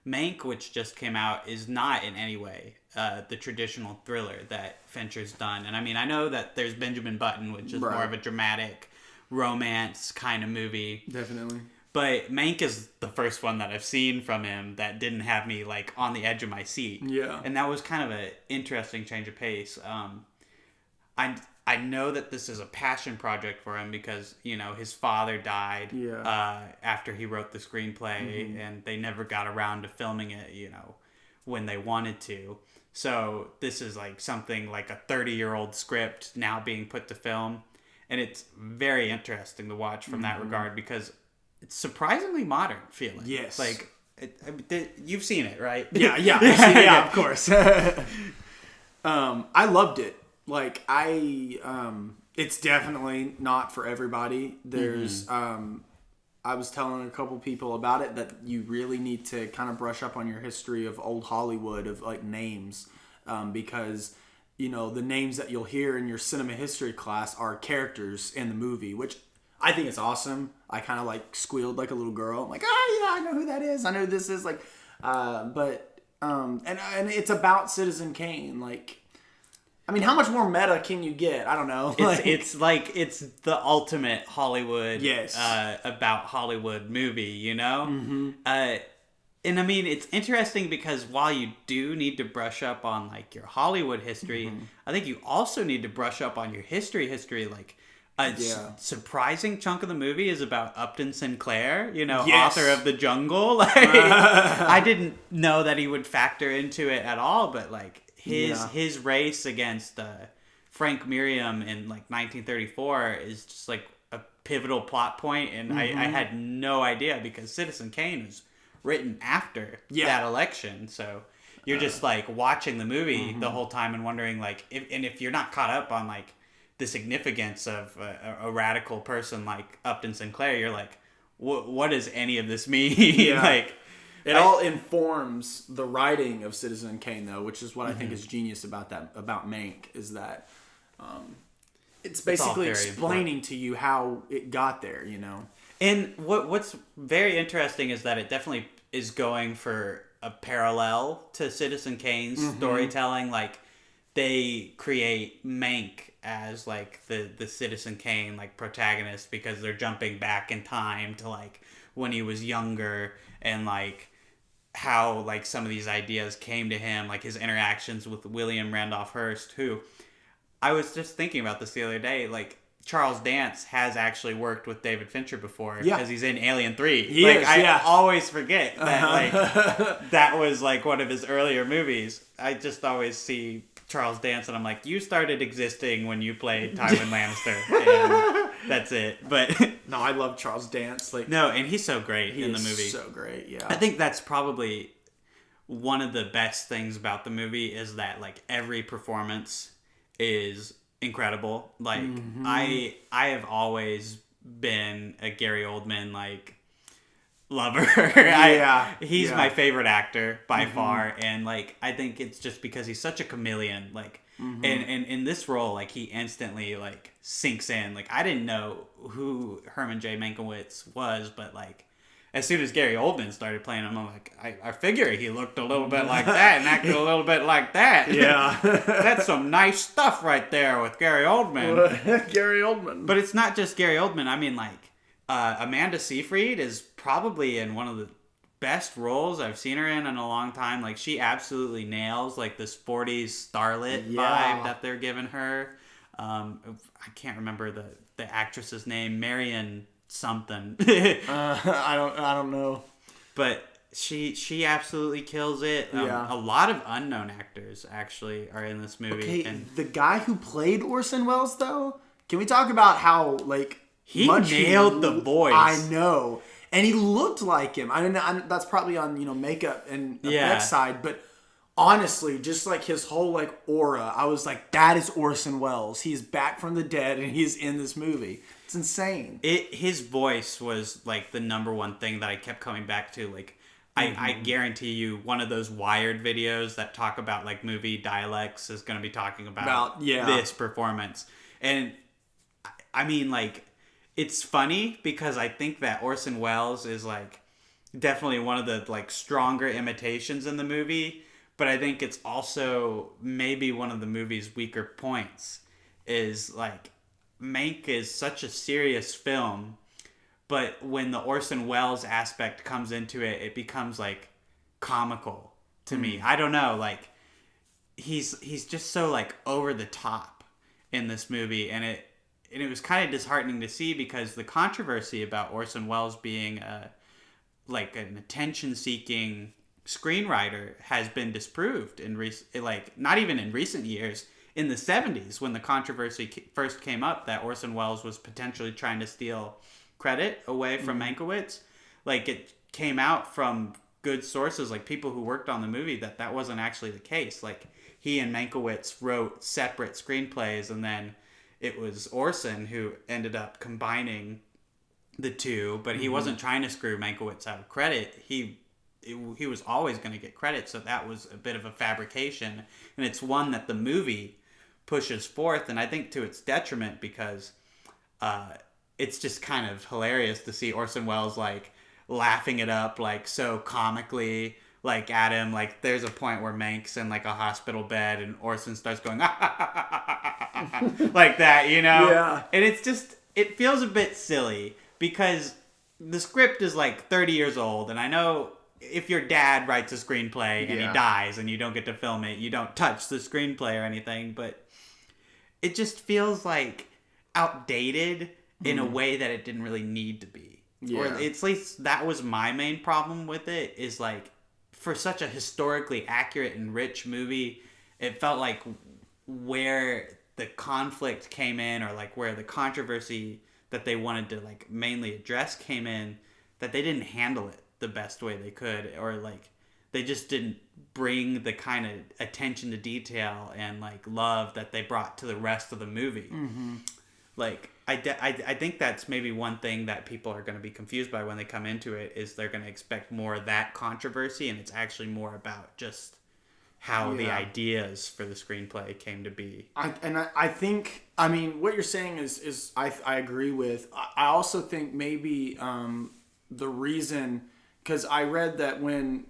Mank, which just came out, is not in any way the traditional thriller that Fincher's done. And I mean, I know that there's Benjamin Button, which is more of a dramatic romance kind of movie. Definitely. But Mank is the first one that I've seen from him that didn't have me, like, on the edge of my seat. Yeah. And that was kind of an interesting change of pace. I know that this is a passion project for him because, you know, his father died after he wrote the screenplay, and they never got around to filming it, you know, when they wanted to. So this is, like, something like a 30-year-old script now being put to film. And it's very interesting to watch from that regard because it's surprisingly modern feeling. Yes. Like, you've seen it, right? Yeah, yeah, of course. I loved it. Like, it's definitely not for everybody. There's, I was telling a couple people about it that you really need to kind of brush up on your history of old Hollywood, of, like, names, because, you know, the names that you'll hear in your cinema history class are characters in the movie, which I think it's awesome. I kind of, like, squealed like a little girl. I'm like, oh yeah, I know who that is. I know who this is. Like, and it's about Citizen Kane. Like, I mean, how much more meta can you get? I don't know. It's the ultimate Hollywood, yes, about Hollywood movie, you know? And I mean, it's interesting because while you do need to brush up on, like, your Hollywood history, I think you also need to brush up on your history. Like, a surprising chunk of the movie is about Upton Sinclair, you know, author of The Jungle. Like, I didn't know that he would factor into it at all, but, like, his race against Frank Merriam in, like, 1934 is just, like, a pivotal plot point, and I had no idea because Citizen Kane was written after that election, so you're just, like, watching the movie the whole time and wondering, like, if you're not caught up on, like, the significance of a radical person like Upton Sinclair, you're like, what does any of this mean? Like, it all informs the writing of Citizen Kane, though, which is what I think is genius about Mank, is that it's basically explaining to you how it got there, you know. And what's very interesting is that it definitely is going for a parallel to Citizen Kane's storytelling. Like, they create Mank as, like, the Citizen Kane, like, protagonist because they're jumping back in time to, like, when he was younger and, like, how, like, some of these ideas came to him, like his interactions with William Randolph Hearst, who I was just thinking about this the other day. Like, Charles Dance has actually worked with David Fincher before because he's in Alien 3. I always forget that like that was, like, one of his earlier movies. I just always see Charles Dance and I'm like, you started existing when you played Tywin Lannister, and that's it. But no, I love Charles Dance. Like, no, and he's so great in the movie. So great, yeah. I think that's probably one of the best things about the movie is that, like, every performance is incredible. Like, I have always been a Gary Oldman, like, lover. He's my favorite actor by far, and, like, I think it's just because he's such a chameleon, like, and in this role, like, he instantly, like, sinks in. Like, I didn't know who Herman J. Mankiewicz was, but, like, as soon as Gary Oldman started playing him, I'm like, I figure he looked a little bit like that and acted a little bit like that. Yeah. That's some nice stuff right there with Gary Oldman. Gary Oldman. But it's not just Gary Oldman. I mean, like, Amanda Seyfried is probably in one of the best roles I've seen her in a long time. Like, she absolutely nails, like, this 40s starlet vibe that they're giving her. I can't remember the actress's name. Marion something. I don't know. But she absolutely kills it. A lot of unknown actors actually are in this movie. Okay, and the guy who played Orson Welles, though, can we talk about how like he nailed the voice? I know, and he looked like him. I mean, that's probably on makeup and effects side, but honestly, just like his whole like aura, I was like, that is Orson Welles. He's back from the dead, and he's in this movie. It's insane. His voice was like the number one thing that I kept coming back to. Like, I guarantee you, one of those Wired videos that talk about like movie dialects is going to be talking about this performance. And I mean, like, it's funny because I think that Orson Welles is like definitely one of the like stronger imitations in the movie. But I think it's also maybe one of the movie's weaker points is like, Mank is such a serious film, but when the Orson Welles aspect comes into it, it becomes like comical to me. I don't know, like he's just so like over the top in this movie, and it was kind of disheartening to see because the controversy about Orson Welles being like an attention-seeking screenwriter has been disproved in not even in recent years. In the 70s, when the controversy first came up that Orson Welles was potentially trying to steal credit away from Mankiewicz, like, it came out from good sources, like people who worked on the movie, that wasn't actually the case. Like, he and Mankiewicz wrote separate screenplays, and then it was Orson who ended up combining the two, but he wasn't trying to screw Mankiewicz out of credit. He was always going to get credit, so that was a bit of a fabrication, and it's one that the movie pushes forth, and I think to its detriment, because it's just kind of hilarious to see Orson Welles like laughing it up like so comically, like at him. Like, there's a point where Mank's in like a hospital bed and Orson starts going like that, you know? Yeah. And it's just, it feels a bit silly because the script is like 30 years old, and I know if your dad writes a screenplay and he dies and you don't get to film it, you don't touch the screenplay or anything, but it just feels like outdated in a way that it didn't really need to be. Yeah. Or at least that was my main problem with it, is like, for such a historically accurate and rich movie, it felt like where the conflict came in, or like where the controversy that they wanted to like mainly address came in, that they didn't handle it the best way they could, or like they just didn't bring the kind of attention to detail and like love that they brought to the rest of the movie. Like, I think that's maybe one thing that people are going to be confused by when they come into it, is they're going to expect more of that controversy, and it's actually more about just how the ideas for the screenplay came to be. I think, I mean, what you're saying is I agree with. I also think maybe the reason, because I read that when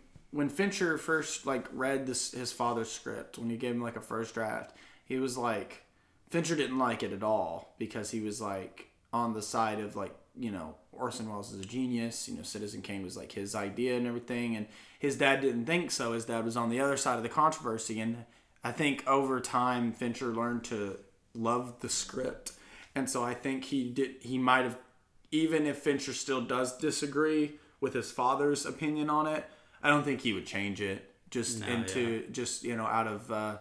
Fincher first like read his father's script, when he gave him like a first draft, he was like, Fincher didn't like it at all, because he was like on the side of like, you know, Orson Welles is a genius, you know, Citizen Kane was like his idea and everything, and his dad didn't think so. His dad was on the other side of the controversy, and I think over time Fincher learned to love the script, and so I think he might have, even if Fincher still does disagree with his father's opinion on it, I don't think he would change it just you know, out of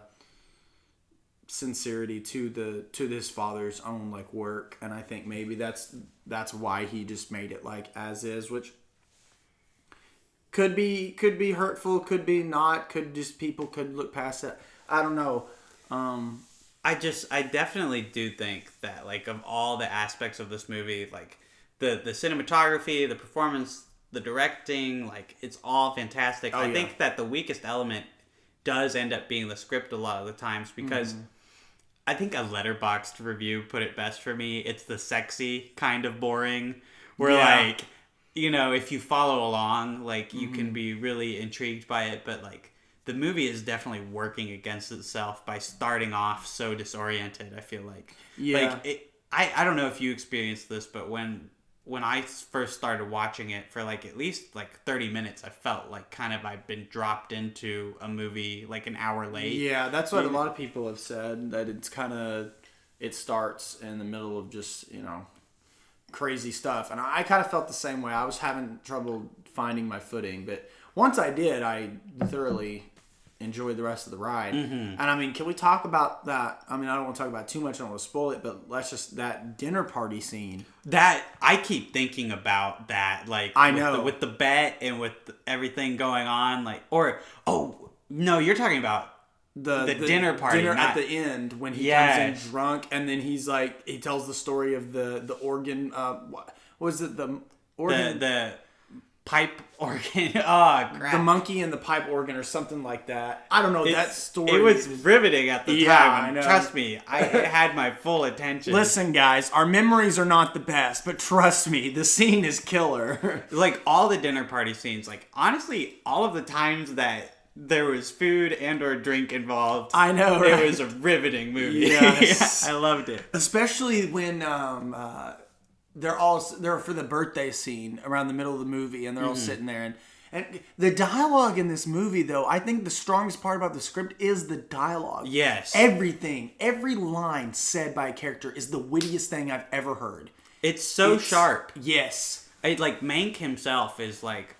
sincerity to his father's own like work. And I think maybe that's why he just made it like as is, which could be hurtful, could be not, people could look past that. I don't know. I definitely do think that, like, of all the aspects of this movie, like the cinematography, the performance, the directing, like, it's all fantastic. I think that the weakest element does end up being the script a lot of the times, because I think a Letterboxd review put it best for me. It's the sexy kind of boring, where like if you follow along, like, you can be really intrigued by it, but, like, the movie is definitely working against itself by starting off so disoriented, I feel like. Yeah. Like, I don't know if you experienced this, but when I first started watching it for, like, at least, like, 30 minutes, I felt like kind of I'd been dropped into a movie, like, an hour late. Yeah, that's what a lot of people have said, that it's kind of, it starts in the middle of just, crazy stuff. And I kind of felt the same way. I was having trouble finding my footing, but once I did, I thoroughly enjoyed the rest of the ride. And I mean, can we talk about that? I mean, I don't want to talk about it too much. I don't want to spoil it, but let's just, that dinner party scene. That, I keep thinking about that, like, I know. With the bet and with everything going on, like, no, you're talking about the dinner party. At the end when he comes in drunk, and then he's like, he tells the story of the organ, what was it? The organ? The pipe organ. Oh, crap. The monkey and the pipe organ or something like that. I don't know, that story. It was riveting at the time. I know. Trust me, it had my full attention. Listen, guys, our memories are not the best, but trust me, the scene is killer. Like, all the dinner party scenes, like, honestly, all of the times that there was food and or drink involved, I know, right? It was a riveting movie. Yes. I loved it. Especially when they're for the birthday scene around the middle of the movie, and they're all sitting there, and the dialogue in this movie, though, I think the strongest part about the script is the dialogue. Yes. Every line said by a character is the wittiest thing I've ever heard. It's so sharp. Yes. Like, Mank himself is, like,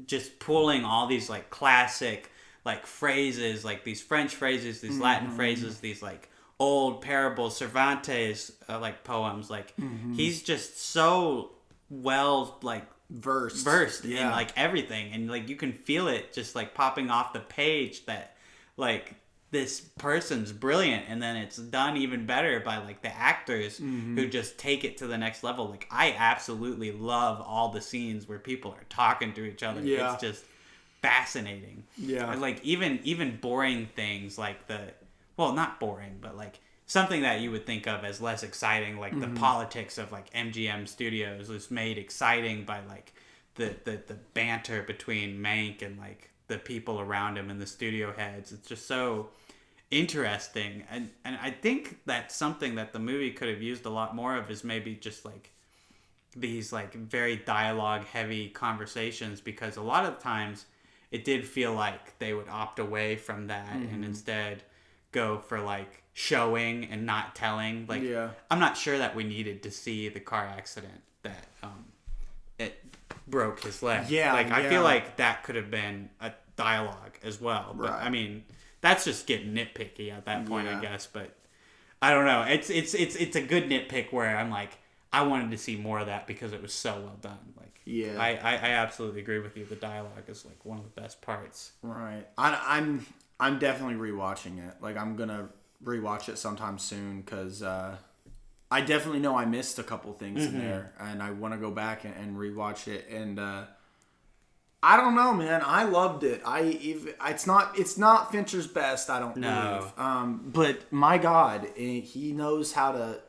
just pulling all these, like, classic, like, phrases, like these French phrases, these Latin phrases, these, like, old parables, Cervantes, like, poems. Like, he's just so well, like, versed in, like, everything. And, like, you can feel it just, like, popping off the page that, like, this person's brilliant, and then it's done even better by, like, the actors who just take it to the next level. Like, I absolutely love all the scenes where people are talking to each other. Yeah. It's just fascinating. Yeah. And, like, even boring things, like not boring, but, like, something that you would think of as less exciting, like the politics of, like, MGM Studios was made exciting by, like, the banter between Mank and, like, the people around him and the studio heads. It's just so interesting. And I think that's something that the movie could have used a lot more of, is maybe just, like, these, like, very dialogue heavy conversations, because a lot of times it did feel like they would opt away from that and instead go for, like, showing and not telling. Like, I'm not sure that we needed to see the car accident that it broke his leg. I feel like that could have been a dialogue as well. But I mean, that's just getting nitpicky at that point, I guess. But I don't know. It's a good nitpick where I'm like, I wanted to see more of that because it was so well done. Like, I absolutely agree with you. The dialogue is, like, one of the best parts. Right. I'm definitely rewatching it. Like, I'm gonna rewatch it sometime soon, because I definitely know I missed a couple things in there, and I want to go back and rewatch it. And I don't know, man. I loved it. It's not Fincher's best, I don't believe. But my God, he knows how to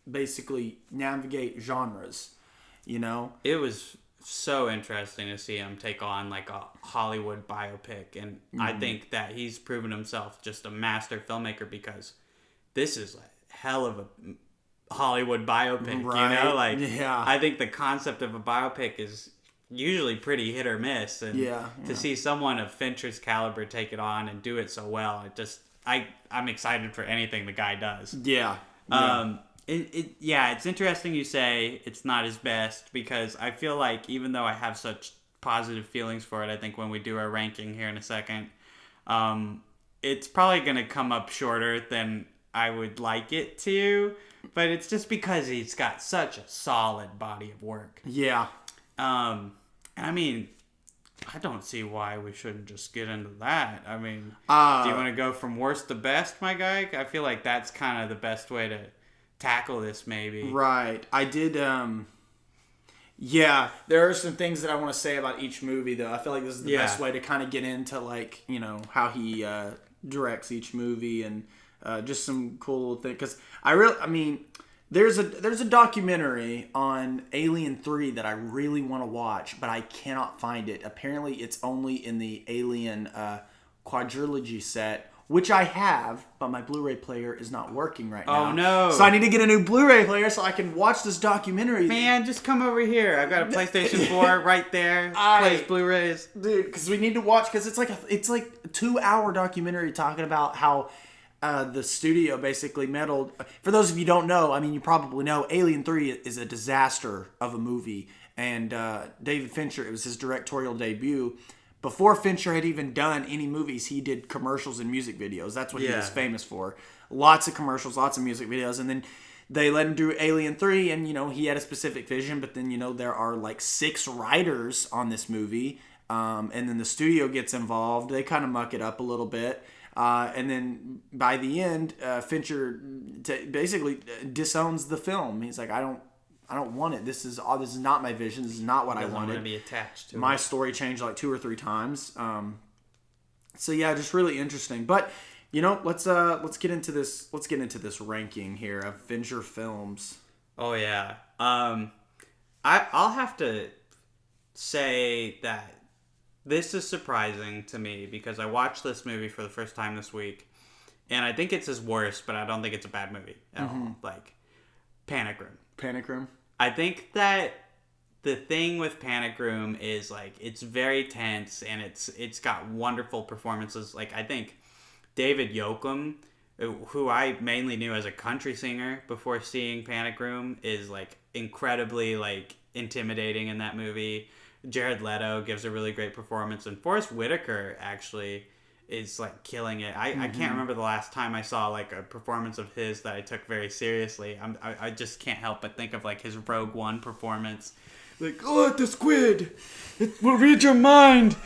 basically navigate genres. It was so interesting to see him take on, like, a Hollywood biopic, and I think that he's proven himself just a master filmmaker, because this is a hell of a Hollywood biopic, right. I think the concept of a biopic is usually pretty hit or miss, and to see someone of Fincher's caliber take it on and do it so well, I'm excited for anything the guy does. It's interesting you say it's not his best, because I feel like, even though I have such positive feelings for it, I think when we do our ranking here in a second, it's probably going to come up shorter than I would like it to, but it's just because he's got such a solid body of work. And I mean, I don't see why we shouldn't just get into that. I mean, do you want to go from worst to best, my guy? I feel like that's kind of the best way to tackle this, maybe. Right. I did, there are some things that I want to say about each movie, though. I feel like this is the best way to kind of get into, like, how he directs each movie, and just some cool little things. Because There's a documentary on Alien 3 that I really want to watch, but I cannot find it. Apparently, it's only in the Alien quadrilogy set, which I have, but my Blu-ray player is not working right now. Oh, no. So I need to get a new Blu-ray player so I can watch this documentary. Man, just come over here. I've got a PlayStation 4 right there. Plays Blu-rays. Dude, because we need to watch, because it's like a 2-hour documentary talking about how the studio basically meddled. For those of you who don't know, I mean, you probably know, Alien 3 is a disaster of a movie. And David Fincher, it was his directorial debut. Before Fincher had even done any movies, he did commercials and music videos. That's what he was famous for. Lots of commercials, lots of music videos. And then they let him do Alien 3, and, he had a specific vision. But then, there are like 6 writers on this movie. And then the studio gets involved. They kind of muck it up a little bit. And then by the end, Fincher basically disowns the film. He's like, I don't want it. This is not my vision. This is not what I wanted. Want to be attached to my story changed like 2 or 3 times. So yeah, just really interesting. But let's get into this. Let's get into this ranking here of Fincher films. Oh yeah. I'll have to say that this is surprising to me because I watched this movie for the first time this week, and I think it's his worst, but I don't think it's a bad movie at all. Like Panic Room. Panic Room. I think that the thing with Panic Room is like it's very tense and it's got wonderful performances. Like I think David Yoakum, who I mainly knew as a country singer before seeing Panic Room, is like incredibly like intimidating in that movie. Jared Leto gives a really great performance, and Forrest Whitaker actually is like killing it. I can't remember the last time I saw like a performance of his that I took very seriously. I just can't help but think of like his Rogue One performance. Like, oh, the squid, it will read your mind.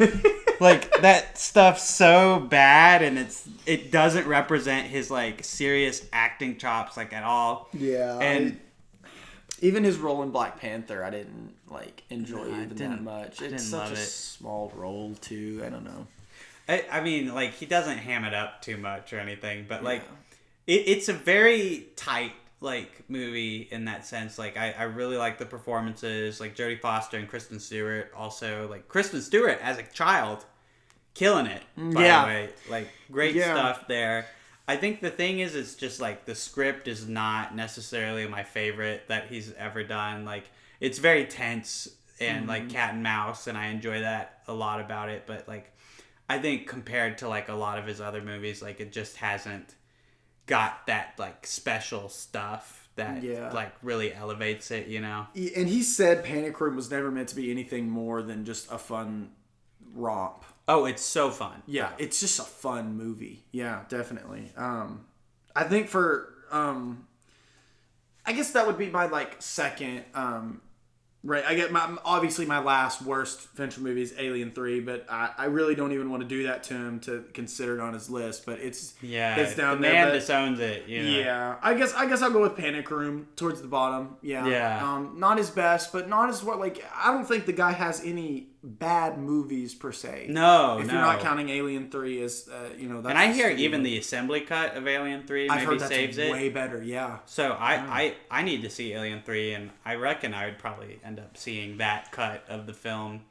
Like that stuff's so bad, and it doesn't represent his like serious acting chops like at all. Yeah, and even his role in Black Panther, I didn't like enjoy even that much. It's such a small role too. I don't know. I mean, like, he doesn't ham it up too much or anything, but, like, it's a very tight, like, movie in that sense. Like, I really like the performances, like, Jodie Foster and Kristen Stewart also. Like, Kristen Stewart, as a child, killing it, by the way. Like, great stuff there. I think the thing is, it's just, like, the script is not necessarily my favorite that he's ever done. Like, it's very tense and, like, cat and mouse, and I enjoy that a lot about it, but, like, I think compared to like a lot of his other movies, like it just hasn't got that like special stuff that like really elevates it, And he said Panic Room was never meant to be anything more than just a fun romp. Oh, it's so fun. Yeah, it's just a fun movie. Yeah, definitely. I think for I guess that would be my like second. Right, I get obviously my last worst Fincher movie is Alien 3, but I really don't even want to do that to him to consider it on his list. But it's down the there. Man disowns it. Yeah, I guess I'll go with Panic Room towards the bottom. Yeah. Not his best, but not as what like I don't think the guy has any bad movies per se. No, if you're not counting Alien 3 as That's and I hear even the assembly cut of Alien 3 I've heard saves it way better. Yeah. So I need to see Alien 3, and I reckon I would probably end up seeing that cut of the film.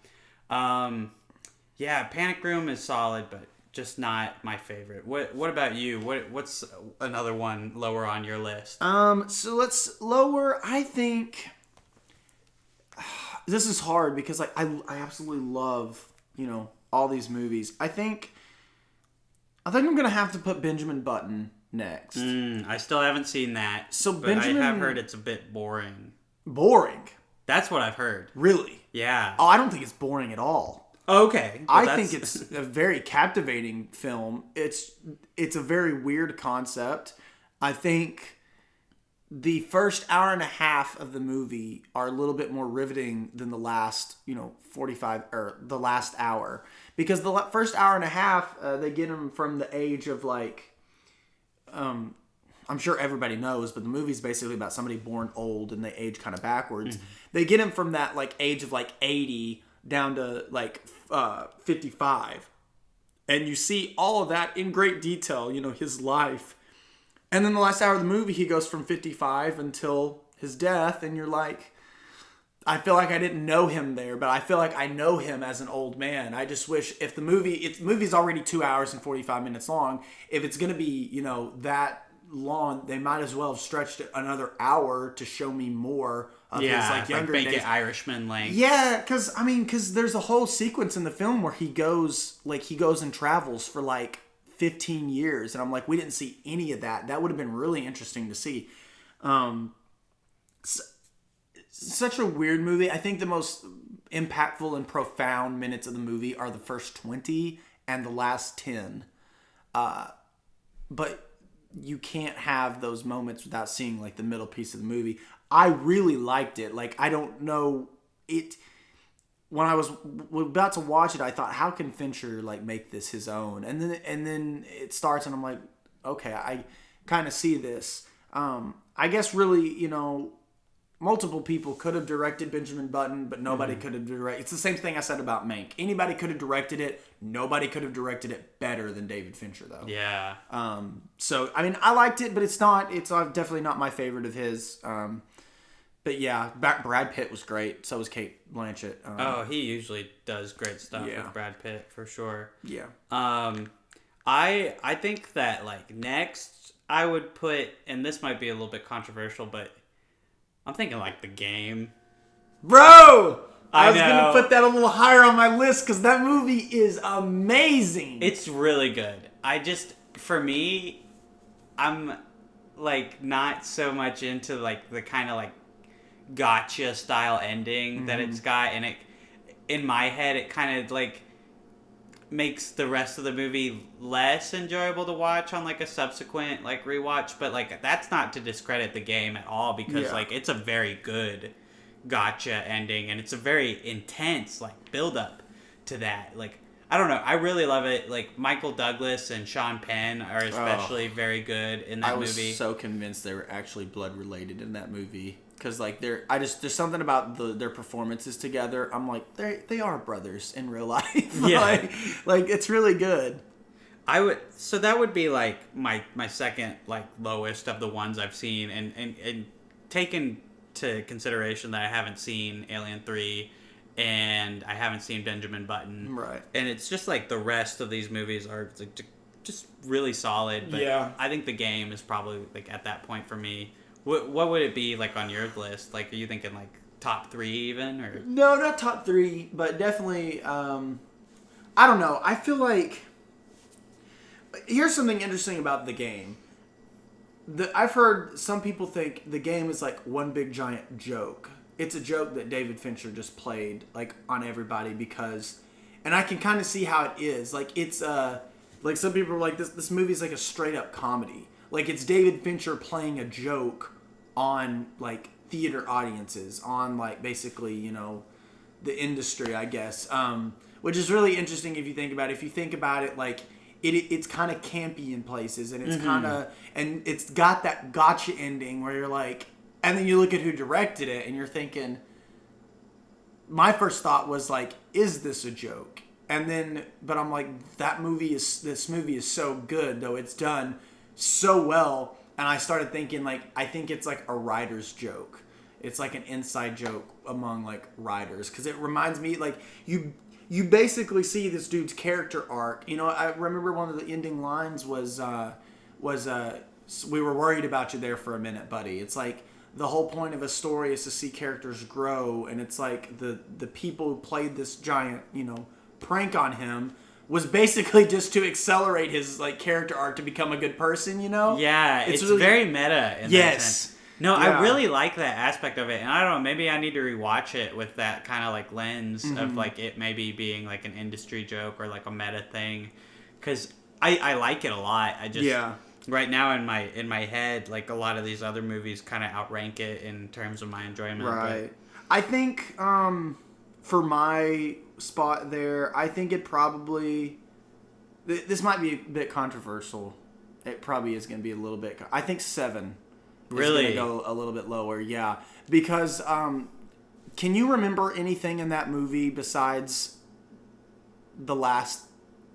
Panic Room is solid, but just not my favorite. What about you? What's another one lower on your list? So let's lower. I think this is hard because like I absolutely love all these movies. I think I'm gonna have to put Benjamin Button next. I still haven't seen that. So but Benjamin, I have heard it's a bit boring. Boring. That's what I've heard. Really? Yeah. Oh, I don't think it's boring at all. Okay. Well, I think it's a very captivating film. It's a very weird concept. I think the first hour and a half of the movie are a little bit more riveting than the last, 45 or the last hour, because the first hour and a half they get him from the age of like, I'm sure everybody knows, but the movie's basically about somebody born old and they age kind of backwards. Mm-hmm. They get him from that like age of like 80 down to like 55, and you see all of that in great detail. His life. And then the last hour of the movie, he goes from 55 until his death, and you're like, I feel like I didn't know him there, but I feel like I know him as an old man. I just wish if the movie's already 2 hours and 45 minutes long, if it's going to be, that long, they might as well have stretched it another hour to show me more of his younger make days. it Irishman length. Yeah, because there's a whole sequence in the film where he goes and travels for 15 years, and I'm like, we didn't see any of that. That would have been really interesting to see. Such a weird movie. I think the most impactful and profound minutes of the movie are the first 20 and the last 10. But you can't have those moments without seeing the middle piece of the movie. I really liked it. I don't know it. When I was about to watch it, I thought, how can Fincher make this his own? And then it starts, and I'm like, okay, I kind of see this. I guess really, multiple people could have directed Benjamin Button, but nobody could have directed. It's the same thing I said about Mank. Anybody could have directed it. Nobody could have directed it better than David Fincher, though. Yeah. So I liked it, but it's definitely not my favorite of his. But yeah, Brad Pitt was great. So was Cate Blanchett. He usually does great stuff with Brad Pitt for sure. Yeah. I think that next I would put, and this might be a little bit controversial, but I'm thinking The Game. Bro! I was going to put that a little higher on my list because that movie is amazing. It's really good. For me, I'm not so much into the kind of gotcha style ending that it's got, and it in my head it kind of makes the rest of the movie less enjoyable to watch on a subsequent rewatch, but that's not to discredit The Game at all, because it's a very good gotcha ending, and it's a very intense build up to that. I don't know, I really love it. Michael Douglas and Sean Penn are especially very good in that movie. I was so convinced they were actually blood related in that movie. Because there's something about their performances together. I'm like, they are brothers in real life. Yeah, it's really good. So that would be my second lowest of the ones I've seen, and taken to consideration that I haven't seen Alien 3 and I haven't seen Benjamin Button. Right. And it's just the rest of these movies are just really solid. But yeah. I think The Game is probably at that point for me. What would it be on your list? Are you thinking top 3 even, or? No, not top 3, but definitely. I don't know. I feel here's something interesting about The Game. I've heard some people think The Game is one big giant joke. It's a joke that David Fincher just played on everybody because, and I can kind of see how it is. It's some people are this movie is a straight up comedy. It's David Fincher playing a joke on, theater audiences, on, basically, the industry, I guess. Which is really interesting if you think about it. If you think about it, it's kind of campy in places, and it's kind of, and it's got that gotcha ending where you're and then you look at who directed it, and you're thinking, my first thought was, is this a joke? And then, but I'm this movie is so good, though it's done so well, and I started thinking I think it's a writer's joke. It's an inside joke among writers, because it reminds me you basically see this dude's character arc. I remember one of the ending lines was we were worried about you there for a minute, buddy. It's the whole point of a story is to see characters grow, and it's the people who played this giant prank on him was basically just to accelerate his character arc to become a good person, Yeah, it's really, very meta in that sense. No, yeah. I really like that aspect of it, and I don't know, maybe I need to rewatch it with that kind of lens of it maybe being an industry joke or a meta thing, because I like it a lot. I just right now in my head, a lot of these other movies kind of outrank it in terms of my enjoyment. Right. But I think for my spot there, I think it probably, this might be a bit controversial. It probably is going to be a little bit. I think 7 really is going to go a little bit lower. Yeah, because can you remember anything in that movie besides the last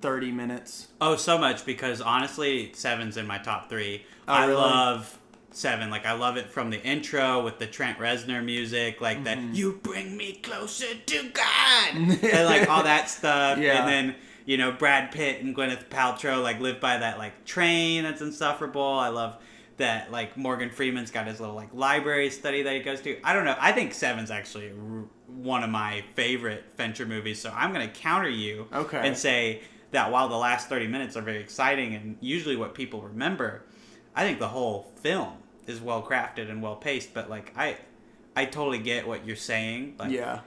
30 minutes. Oh, so much, because honestly, 7's in my top 3. Oh, I really? love 7. Like, I love it from the intro with the Trent Reznor music, like that, you bring me closer to God, and like all that stuff. Yeah. And then, you know, Brad Pitt and Gwyneth Paltrow like live by that like train that's insufferable. I love that, like, Morgan Freeman's got his little like library study that he goes to. I don't know. I think 7's actually one of my favorite Fincher movies, so I'm gonna counter you and say that while the last 30 minutes are very exciting and usually what people remember, I think the whole film is well crafted and well paced. But like I totally get what you're saying. Like, Yeah.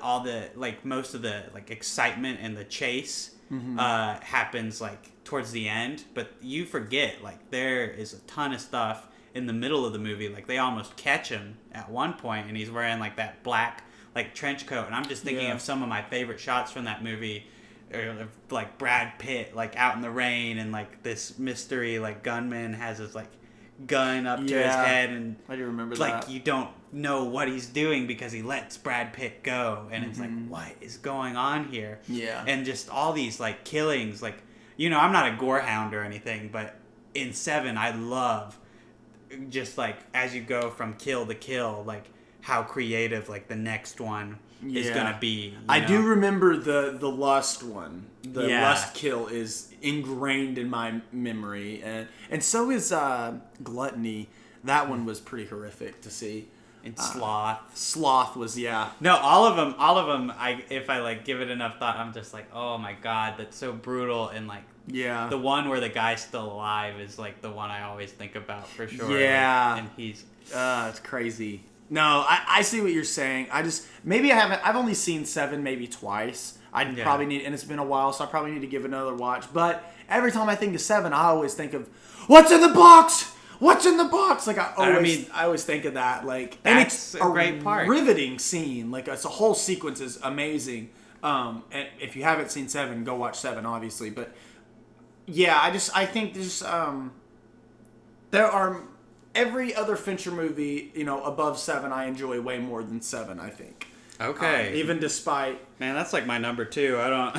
all the like most of the like excitement and the chase happens like towards the end, but you forget like there is a ton of stuff in the middle of the movie. Like, they almost catch him at one point and he's wearing like that black like trench coat, and I'm just thinking of some of my favorite shots from that movie. Or like Brad Pitt like out in the rain, and like this mystery like gunman has his like gun up to his head, and I do remember like that. you don't know what he's doing because he lets Brad Pitt go, and it's like, what is going on here? Yeah. And just all these like killings, like, you know, I'm not a gore hound or anything, but in 7 I love just like as you go from kill to kill, like how creative like the next one is gonna be. I do remember the lust one. The Yeah. lust kill is ingrained in my memory, and so is gluttony. That one was pretty horrific to see. And Sloth. Sloth was No, all of them. If I like give it enough thought, I'm just like, oh my god, that's so brutal. And like, yeah. the one where the guy's still alive is like the one I always think about for sure. Yeah. Like, and he's It's crazy. No, I see what you're saying. I've only seen 7 maybe twice. Probably need, and it's been a while, so I probably need to give it another watch. But every time I think of 7, I always think of, what's in the box? What's in the box? Like, I always think of that. Like, that's and it's a great part. Riveting scene. Like, it's a whole sequence is amazing. And if you haven't seen 7, go watch 7, obviously. But yeah, I think there's there are. Every other Fincher movie, you know, above 7, I enjoy way more than 7, I think. okay. Even despite... Man, that's like my number 2. I don't...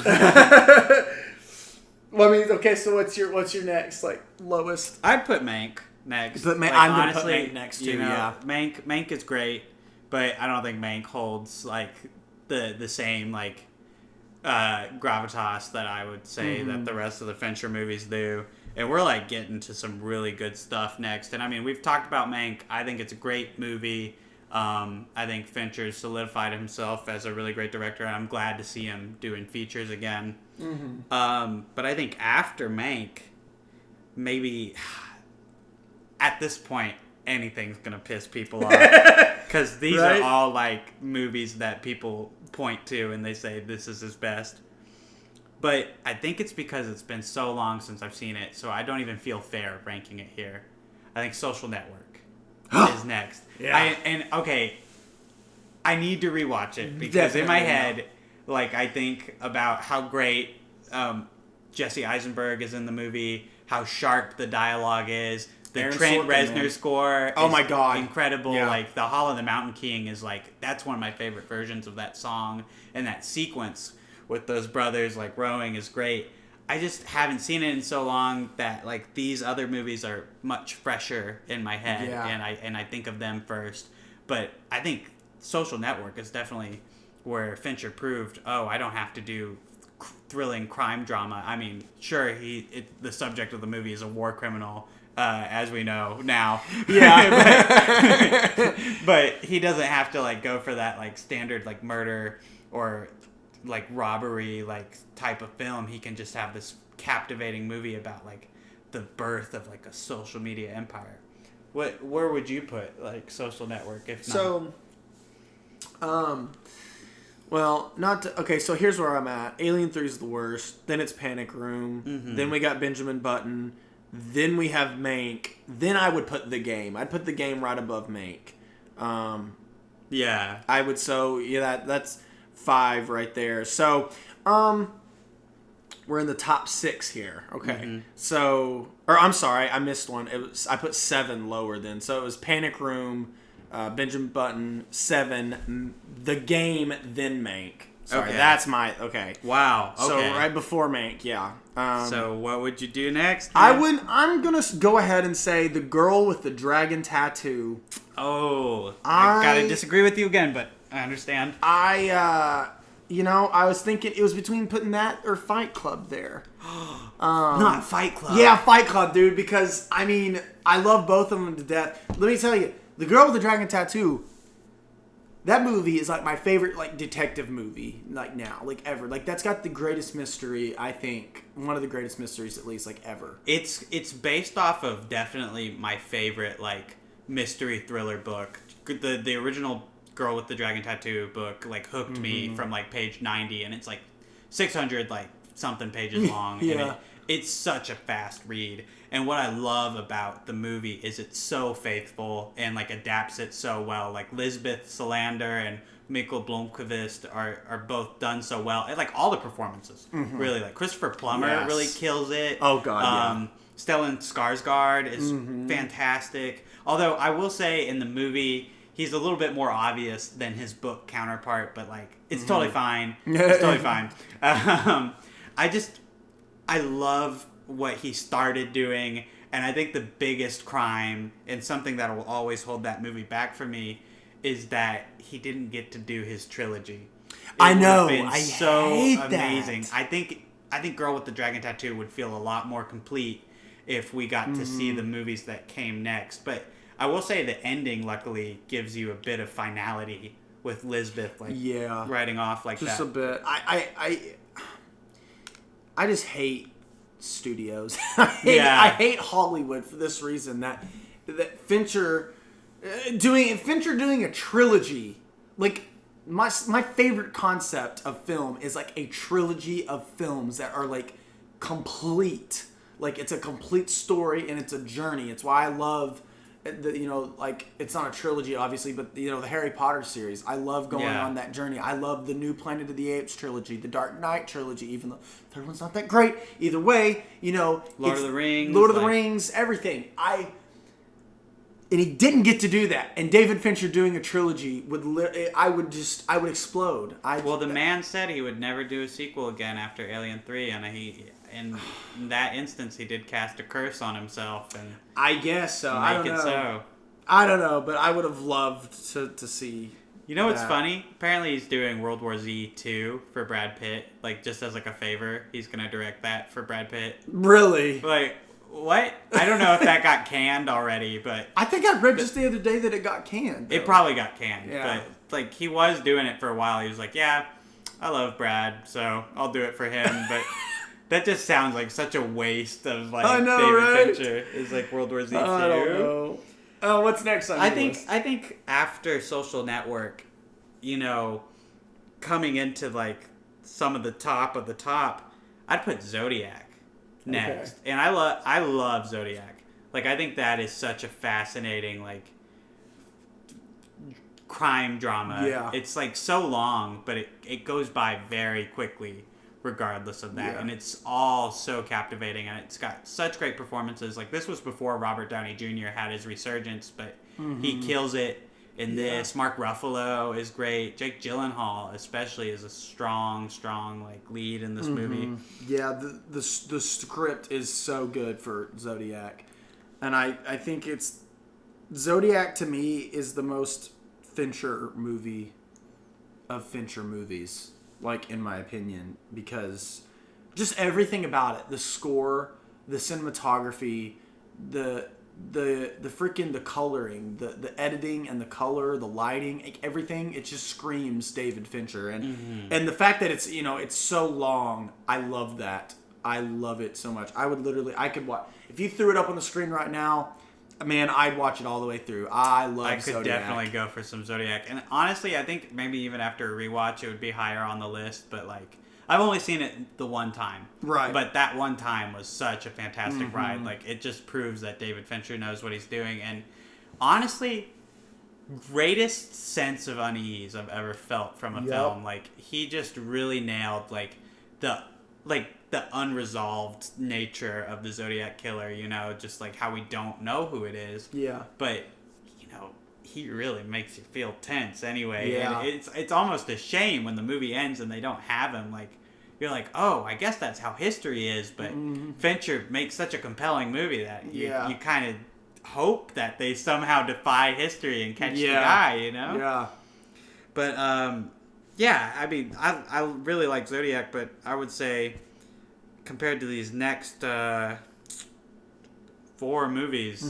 Well, I mean, okay, so what's your next, like, lowest? I'd put Mank next. But like, I'm going to honestly, put Mank next, too, you know, yeah. Mank is great, but I don't think Mank holds, like, the same, like, gravitas that I would say that the rest of the Fincher movies do. And we're like getting to some really good stuff next. And I mean, we've talked about Mank. I think it's a great movie. I think Fincher's solidified himself as a really great director, and I'm glad to see him doing features again. But I think after Mank, maybe at this point, anything's gonna piss people off, because these are all like movies that people point to and they say this is his best. But I think it's because it's been so long since I've seen it, so I don't even feel fair ranking it here. I think Social Network is next. Yeah. I need to rewatch it, because in my head, like, I think about how great Jesse Eisenberg is in the movie, how sharp the dialogue is, the Aaron Trent Sorkin, Reznor man. score Oh is my God. incredible. Yeah. Like, the Hall of the Mountain King is like, that's one of my favorite versions of that song, and that sequence with those brothers like rowing is great. I just haven't seen it in so long that like these other movies are much fresher in my head, and I think of them first. But I think Social Network is definitely where Fincher proved, I don't have to do thrilling crime drama. I mean, sure, the subject of the movie is a war criminal, as we know now. Yeah. but he doesn't have to like go for that like standard like murder or like robbery like type of film. He can just have this captivating movie about like the birth of like a social media empire. Where would you put like Social Network if not? So well, okay, so here's where I'm at. Alien 3 is the worst. Then it's Panic Room. Then we got Benjamin Button. Then we have Mank. Then I would put The Game. I'd put The Game right above Mank. Yeah. I would, that's 5 right there. So, we're in the top 6 here. Okay. So, or I'm sorry, I missed one. I put 7 lower then. So it was Panic Room, Benjamin Button, 7, The Game, then Mank. Sorry, Okay. that's my okay. Wow. Okay. So right before Mank, yeah. So what would you do next? I'm gonna go ahead and say the girl with the dragon tattoo. Oh, I gotta disagree with you again, but I understand. I was thinking it was between putting that or Fight Club there. Not Fight Club. Yeah, Fight Club, dude. Because I mean, I love both of them to death. Let me tell you, the girl with the dragon tattoo. That movie is like my favorite like detective movie like now like ever. Like that's got the greatest mystery, I think. One of the greatest mysteries at least like ever. It's based off of definitely my favorite like mystery thriller book. The original Girl with the Dragon Tattoo book like hooked me from like page 90, and it's like 600 like something pages long. Yeah. And it's such a fast read. And what I love about the movie is it's so faithful and like adapts it so well. Like Lisbeth Salander and Mikkel Blomkvist are both done so well. And like all the performances, really. Like Christopher Plummer really kills it. Oh god, yeah. Stellan Skarsgård is fantastic. Although I will say in the movie he's a little bit more obvious than his book counterpart, but like it's totally fine. It's totally fine. I love what he started doing, and I think the biggest crime and something that will always hold that movie back for me is that he didn't get to do his trilogy. I know. I hate amazing. That. I think Girl with the Dragon Tattoo would feel a lot more complete if we got to see the movies that came next. But I will say the ending luckily gives you a bit of finality with Lisbeth like riding off like just that. Just a bit. I just hate studios. I hate Hollywood for this reason that Fincher doing a trilogy. Like my favorite concept of film is like a trilogy of films that are like complete. Like it's a complete story and it's a journey. It's why I love like it's not a trilogy obviously, but the Harry Potter series. I love going on that journey. I love the new Planet of the Apes trilogy, the Dark Knight trilogy, even though the third one's not that great. Either way, Lord of the Rings, everything. And he didn't get to do that. And David Fincher doing a trilogy I would explode. The man said he would never do a sequel again after Alien 3, and in that instance, he did cast a curse on himself, and I guess so. I don't know. So. I don't know, but I would have loved to see. You know what's funny? Apparently, he's doing World War Z 2 for Brad Pitt, like just as like a favor. He's gonna direct that for Brad Pitt. Really? Like what? I don't know if that got canned already, but I think I read just the other day that it got canned. It probably got canned. Yeah. But like he was doing it for a while. He was like, "Yeah, I love Brad, so I'll do it for him." But that just sounds like such a waste of like David Fincher. Is like World War Z 2. I don't know. Oh, what's next on your list? I think after Social Network, coming into like some of the top, I'd put Zodiac next. Okay. And I love Zodiac. Like I think that is such a fascinating like crime drama. Yeah. It's like so long, but it goes by very quickly regardless of that. Yeah. And it's all so captivating, and it's got such great performances. Like this was before Robert Downey Jr. had his resurgence, but he kills it in this. Mark Ruffalo is great. Jake Gyllenhaal especially is a strong like lead in this movie. Yeah, the script is so good for Zodiac. And I think it's Zodiac to me is the most Fincher movie of Fincher movies, like in my opinion, because just everything about it, the score, the cinematography, the freaking the coloring, the editing and the color, the lighting, like everything, it just screams David Fincher. And and the fact that it's it's so long, I love that. I love it so much. I could watch if you threw it up on the screen right now. Man, I'd watch it all the way through. I love Zodiac. I could definitely go for some Zodiac. And honestly, I think maybe even after a rewatch, it would be higher on the list. But like, I've only seen it the one time. Right. But that one time was such a fantastic ride. Like, it just proves that David Fincher knows what he's doing. And honestly, greatest sense of unease I've ever felt from a film. Like, he just really nailed the unresolved nature of the Zodiac killer, just like how we don't know who it is. Yeah. But, he really makes you feel tense anyway. Yeah. And it's almost a shame when the movie ends and they don't have him. Like, you're like, oh, I guess that's how history is. But Fincher makes such a compelling movie that you kind of hope that they somehow defy history and catch the guy, you know? Yeah. But, yeah, I mean, I really like Zodiac, but I would say compared to these next 4 movies,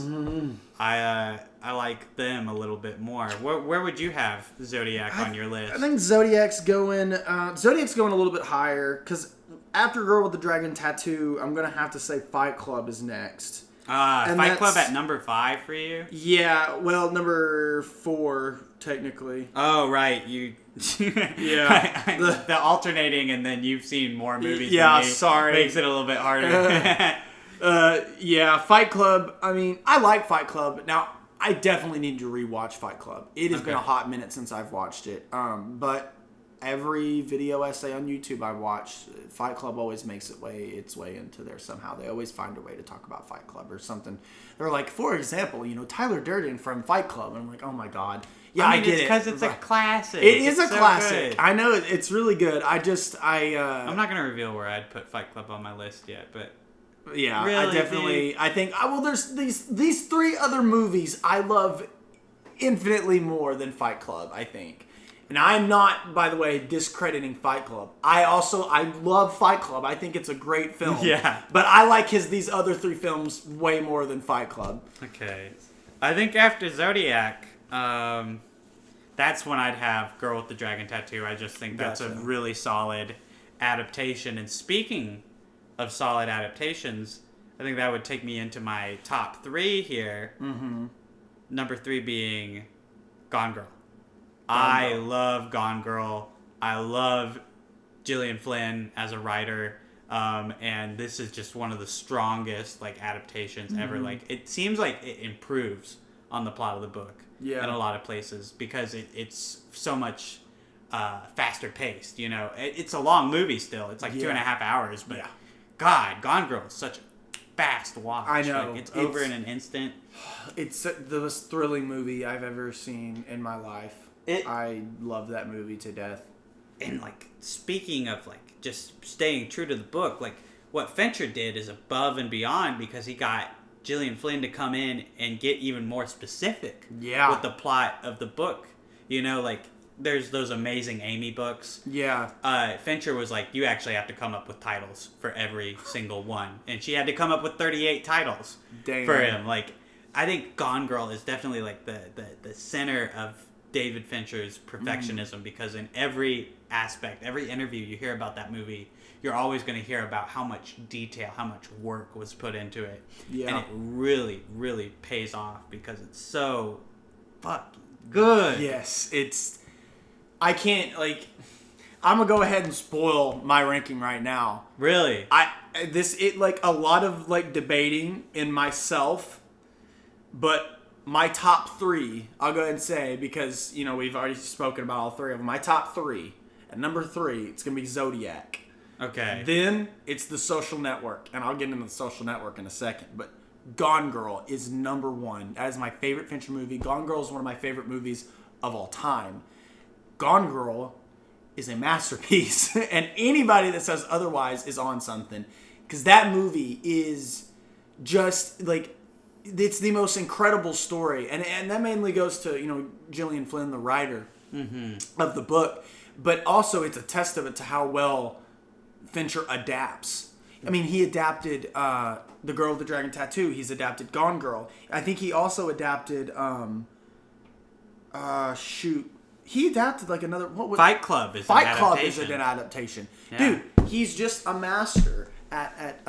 I like them a little bit more. Where would you have Zodiac on your list? I think Zodiac's going a little bit higher, because after Girl with the Dragon Tattoo, I'm going to have to say Fight Club is next. Fight Club at number 5 for you? Yeah, well, number 4, technically. Oh, right. You... yeah. The alternating, and then you've seen more movies than me sorry. Makes it a little bit harder. Yeah, Fight Club. I mean, I like Fight Club. Now, I definitely need to rewatch Fight Club. It has been a hot minute since I've watched it. But every video essay on YouTube I've watched, Fight Club always makes its way into there somehow. They always find a way to talk about Fight Club or something. They're like, for example, Tyler Durden from Fight Club. And I'm like, oh my God. Yeah, I get it. Because it's a classic. It is a so classic. Good. I know it's really good. I'm not going to reveal where I'd put Fight Club on my list yet, but... Yeah, really I think there's these 3 other movies I love infinitely more than Fight Club, I think. And I'm not, by the way, discrediting Fight Club. I love Fight Club. I think it's a great film. Yeah. But I like these other 3 films way more than Fight Club. Okay. I think after Zodiac, that's when I'd have Girl with the Dragon Tattoo. I just think that's a really solid adaptation. And speaking of solid adaptations, I think that would take me into my top 3 here. Mm-hmm. Number 3 being Gone Girl. I love Gone Girl. I love Gillian Flynn as a writer. And this is just one of the strongest adaptations ever. It seems like it improves on the plot of the book in a lot of places because it's so much faster paced. It's a long movie still. It's 2.5 hours, but God, Gone Girl is such a fast watch. I know. It's over in an instant. It's the most thrilling movie I've ever seen in my life. I love that movie to death. And speaking of just staying true to the book, what Fincher did is above and beyond because he got Gillian Flynn to come in and get even more specific with the plot of the book. There's those Amazing Amy books. Yeah. Fincher was like, you actually have to come up with titles for every single one. And she had to come up with 38 titles for him. I think Gone Girl is definitely the center of David Fincher's perfectionism because in every aspect, every interview you hear about that movie, you're always going to hear about how much detail, how much work was put into it. Yeah. And it really, really pays off because it's so fucking good. Yes, I can't, I'm going to go ahead and spoil my ranking right now. Really? A lot of, debating in myself, but my top 3, I'll go ahead and say, because, we've already spoken about all 3 of them. My top 3, at number 3, it's going to be Zodiac. Okay. Then, it's The Social Network, and I'll get into The Social Network in a second, but Gone Girl is number 1. That is my favorite Fincher movie. Gone Girl is one of my favorite movies of all time. Gone Girl is a masterpiece, and anybody that says otherwise is on something, because that movie is just, it's the most incredible story, and that mainly goes to Gillian Flynn, the writer of the book, but also it's a testament to how well Fincher adapts. I mean, he adapted The Girl with the Dragon Tattoo. He's adapted Gone Girl. I think he also adapted he adapted another Fight Club is Fight Club is an adaptation. Yeah. Dude, he's just a master at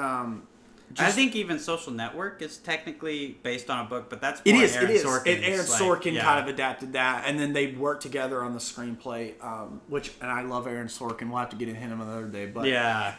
I think even Social Network is technically based on a book, but that's more Aaron Sorkin. Aaron Sorkin kind of yeah. adapted that, and then they worked together on the screenplay, and I love Aaron Sorkin. We'll have to get into him another day, but yeah.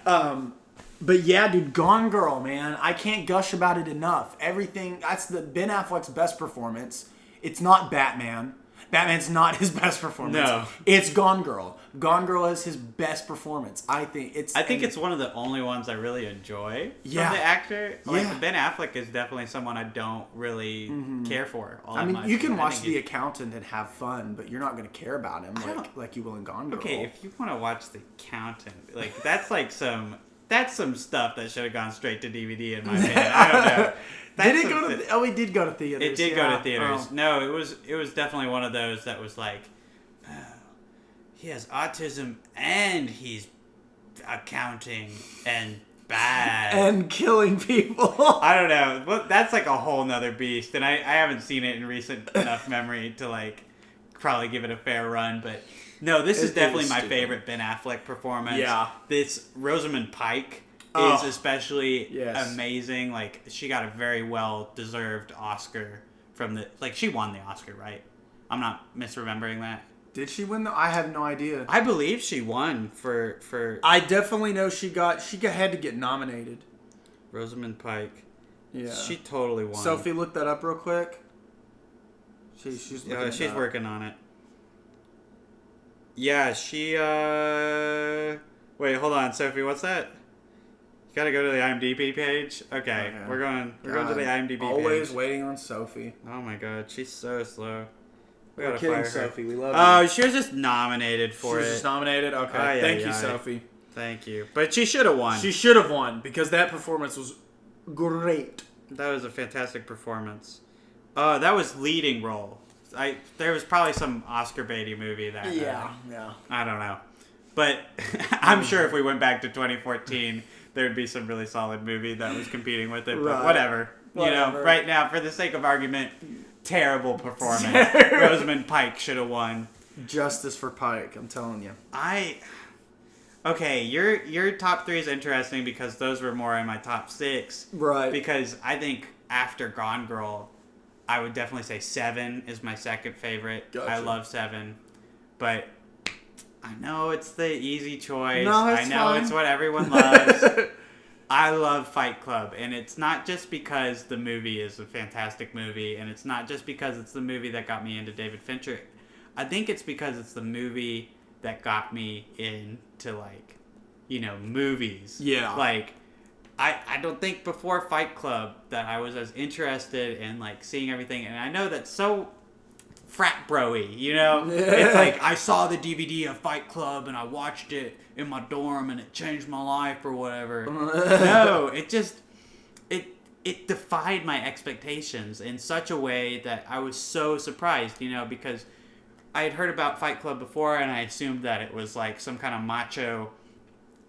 But yeah, dude, Gone Girl, man, I can't gush about it enough. Everything, that's Ben Affleck's best performance. It's not Batman. Batman's not his best performance. No. It's Gone Girl. Gone Girl is his best performance. I think it's one of the only ones I really enjoy from Yeah. the actor. Like Yeah. Ben Affleck is definitely someone I don't really care for all I that mean, much. you can I watch think The Accountant and have fun, but you're not going to care about him like you will in Gone Girl. Okay, if you want to watch The Accountant, like that's some stuff that should have gone straight to DVD in my opinion. I don't know. Did it go to? Oh, it did go to theaters. It did go to theaters. Oh. No, it was definitely one of those that was like, oh, he has autism and he's accounting and bad And killing people. I don't know. Well, that's like a whole nother beast, and I haven't seen it in recent enough memory to like probably give it a fair run. But no, this is definitely my favorite Ben Affleck performance. Yeah. This Rosamund Pike is especially amazing. Like she got a very well deserved Oscar from she won the Oscar, right? I'm not misremembering that. Did she win? I have no idea. I believe she won for. I definitely know she had to get nominated. Rosamund Pike. Yeah. She totally won. Sophie, look that up real quick. She's working on it. Yeah, she wait, hold on, Sophie, what's that? You gotta go to the IMDb page? Okay. We're going to the IMDb page. Always waiting on Sophie. Oh my god, she's so slow. We We're gotta kidding, fire her. Sophie. We love you. Oh, she was just nominated for it. She was just nominated? Okay. Thank you, Sophie. Thank you. But she should have won. She should have won because that performance was great. That was a fantastic performance. That was leading role. There was probably some Oscar baity movie that. Yeah. I don't know, but I'm sure if we went back to 2014, there'd be some really solid movie that was competing with it. But Right. whatever. You know, right now, for the sake of argument, terrible performance. Rosamund Pike should have won. Justice for Pike, I'm telling you. Okay, your top 3 is interesting because those were more in my top 6. Right. Because I think after Gone Girl, I would definitely say 7 is my second favorite. Gotcha. I love 7. But I know it's the easy choice. No, I know fine. it's what everyone loves. I love Fight Club, and it's not just because the movie is a fantastic movie, and it's not just because it's the movie that got me into David Fincher. I think it's because it's the movie that got me into, like, movies. Yeah. Like, I don't think before Fight Club that I was as interested in, like, seeing everything, and I know that's so frat bro-y, It's like, I saw the DVD of Fight Club and I watched it in my dorm and it changed my life or whatever. No, it just, it defied my expectations in such a way that I was so surprised, because I had heard about Fight Club before and I assumed that it was like some kind of macho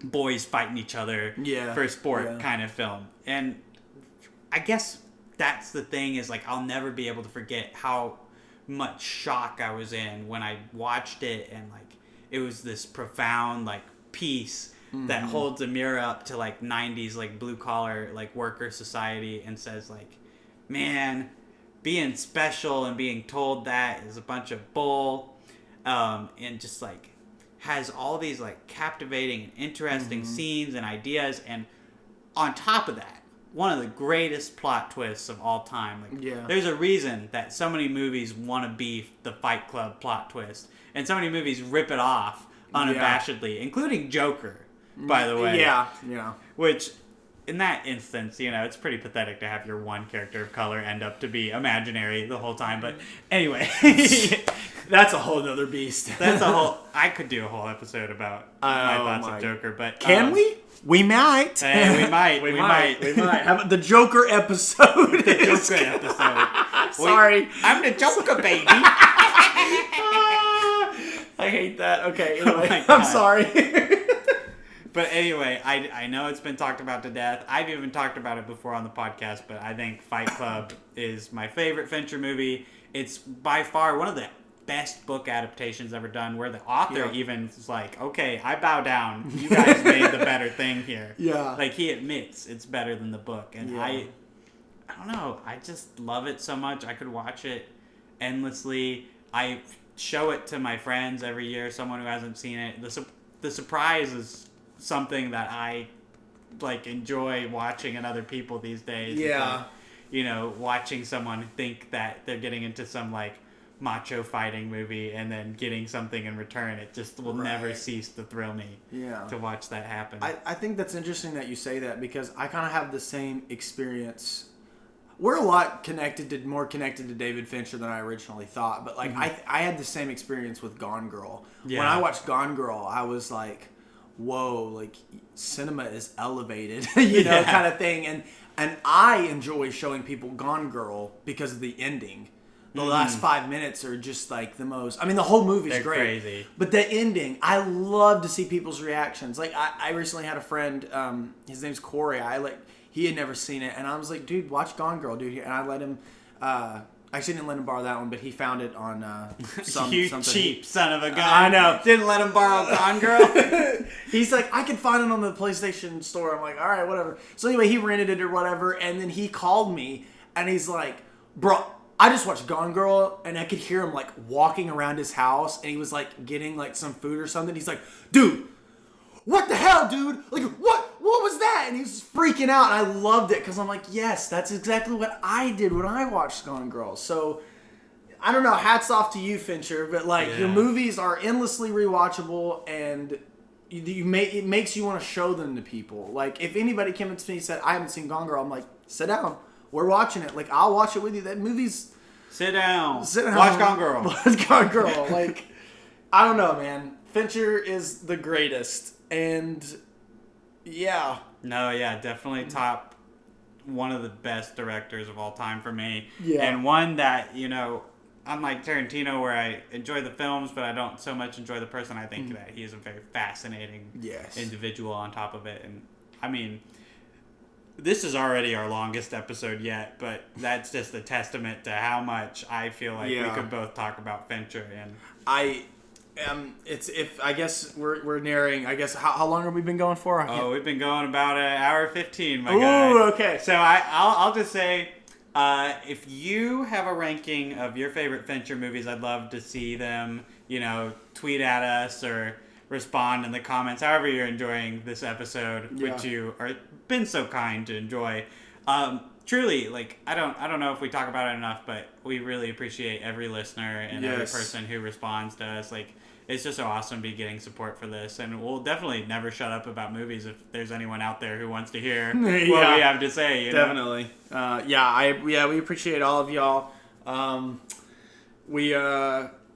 boys fighting each other for sport kind of film. And I guess that's the thing is, like, I'll never be able to forget how much shock I was in when I watched it, and like it was this profound like piece that holds a mirror up to like 90s like blue collar like worker society and says like, man, being special and being told that is a bunch of bull, and just like has all these like captivating and interesting scenes and ideas, and on top of that, one of the greatest plot twists of all time. Like, there's a reason that so many movies want to be the Fight Club plot twist, and so many movies rip it off unabashedly, including Joker, by the way. Yeah. Which, in that instance, it's pretty pathetic to have your one character of color end up to be imaginary the whole time. But anyway, that's a whole nother beast. I could do a whole episode about my thoughts of Joker, but can we? We might. Hey, we might. We might. Have the Joker episode. The Joker episode. Sorry. I'm the Joker, baby. I hate that. Okay, anyway, Oh I'm sorry. But anyway, I know it's been talked about to death. I've even talked about it before on the podcast, but I think Fight Club is my favorite Fincher movie. It's by far one of the best book adaptations ever done, where the author even is like, okay, I bow down. You guys made the better thing here. Yeah. Like, he admits it's better than the book. And I don't know. I just love it so much. I could watch it endlessly. I show it to my friends every year, someone who hasn't seen it. The surprise is something that I, like, enjoy watching in other people these days. Yeah. Like, watching someone think that they're getting into some, like, macho fighting movie and then getting something in return. It just will never cease to thrill me to watch that happen. I think that's interesting that you say that, because I kind of have the same experience. We're a lot more connected to David Fincher than I originally thought, but like I had the same experience with Gone Girl. Yeah. When I watched Gone Girl, I was like, whoa, like cinema is elevated, kind of thing. And I enjoy showing people Gone Girl because of the ending. The last 5 minutes are just like the most. I mean, the whole movie's great. Crazy. But the ending, I love to see people's reactions. Like I recently had a friend, his name's Corey. He had never seen it, and I was like, dude, watch Gone Girl, dude. And I let him. Actually, didn't let him borrow that one, but he found it on you cheap son of a gun. I know. Didn't let him borrow Gone Girl. He's like, I can find it on the PlayStation Store. I'm like, all right, whatever. So anyway, he rented it or whatever, and then he called me, and he's like, bro, I just watched Gone Girl, and I could hear him like walking around his house, and he was like getting like some food or something. He's like, dude, what the hell, dude? Like, what was that? And he was freaking out, and I loved it because I'm like, yes, that's exactly what I did when I watched Gone Girl. So, I don't know, hats off to you, Fincher, but like your movies are endlessly rewatchable, and it makes you want to show them to people. Like, if anybody came up to me and said, I haven't seen Gone Girl, I'm like, sit down. We're watching it. Like, I'll watch it with you. That movie's... Sit down. Watch Gone Girl. Watch Gone Girl. Like, I don't know, man. Fincher is the greatest. And, yeah. No, yeah, definitely top one of the best directors of all time for me. Yeah. And one that, unlike Tarantino, where I enjoy the films, but I don't so much enjoy the person, I think that he is a very fascinating individual on top of it. And, I mean... This is already our longest episode yet, but that's just a testament to how much I feel like we could both talk about Fincher. And I guess we're nearing. I guess how long have we been going for? We've been going about an hour 15, my guy. Ooh, okay. So I'll just say, if you have a ranking of your favorite Fincher movies, I'd love to see them. Tweet at us or respond in the comments, however you're enjoying this episode, which you are been so kind to enjoy. Truly, like I don't know if we talk about it enough, but we really appreciate every listener and every person who responds to us. Like, it's just so awesome to be getting support for this, and we'll definitely never shut up about movies if there's anyone out there who wants to hear what we have to say. Definitely. We appreciate all of y'all.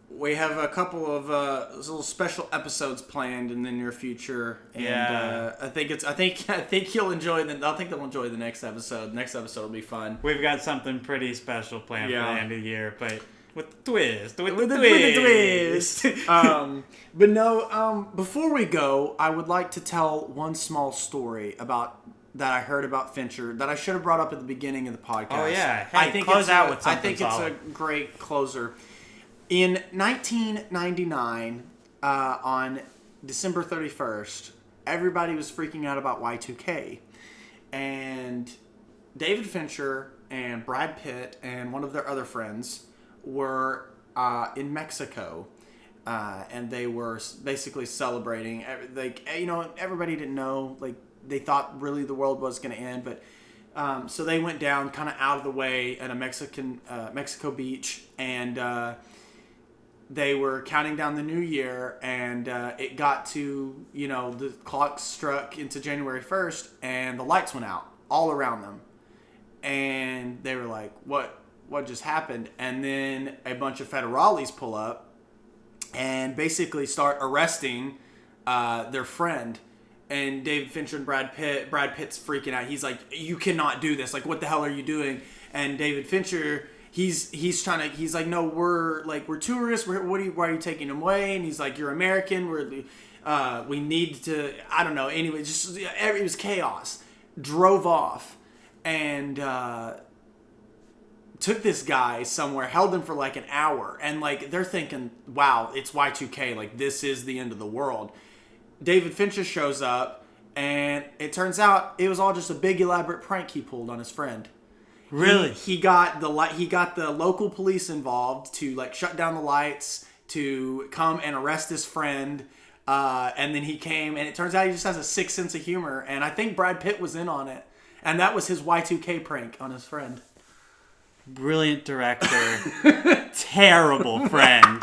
We have a couple of little special episodes planned in the near future, and I think you'll enjoy them. I think they'll enjoy the next episode. The next episode will be fun. We've got something pretty special planned for the end of the year, but with the twist, with the twist. But no. Before we go, I would like to tell one small story that I heard about Fincher that I should have brought up at the beginning of the podcast. Oh yeah, I think close out with something. I think it's a great closer. In 1999, on December 31st, everybody was freaking out about Y2K. And David Fincher and Brad Pitt and one of their other friends were in Mexico. And they were basically celebrating. Everybody didn't know. Like, they thought really the world was going to end. But so they went down kind of out of the way at a Mexico beach. And... they were counting down the new year, and it got to, the clock struck into January 1st, and the lights went out all around them. And they were like, what just happened? And then a bunch of federales pull up and basically start arresting their friend. And David Fincher and Brad Pitt's freaking out. He's like, you cannot do this. Like, what the hell are you doing? And David Fincher... He's like, no, we're tourists. Why are you taking them away? And he's like, you're American. We need to, I don't know. Anyway, it was chaos. Drove off and took this guy somewhere, held him for like an hour. And like, they're thinking, wow, it's Y2K. Like, this is the end of the world. David Fincher shows up, and it turns out it was all just a big elaborate prank he pulled on his friend. Really? He got the local police involved to like shut down the lights, to come and arrest his friend, and then he came, and it turns out he just has a sick sense of humor, and I think Brad Pitt was in on it, and that was his Y2K prank on his friend. brilliant director, terrible friend.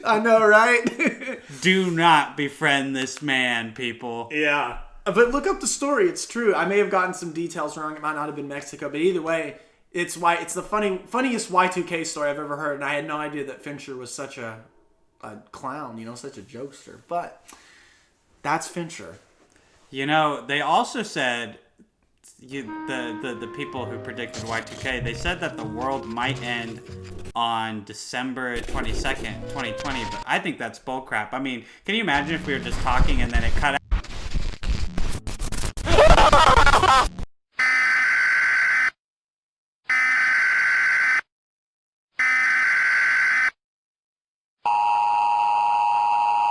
I know, right? Do not befriend this man, people. Yeah. But look up the story. It's true. I may have gotten some details wrong. It might not have been Mexico, but either way, it's the funniest Y2K story I've ever heard, and I had no idea that Fincher was such a clown, such a jokester. But that's Fincher. They also said the people who predicted Y2K, they said that the world might end on December 22nd, 2020, but I think that's bullcrap. I mean, can you imagine if we were just talking and then it cut out?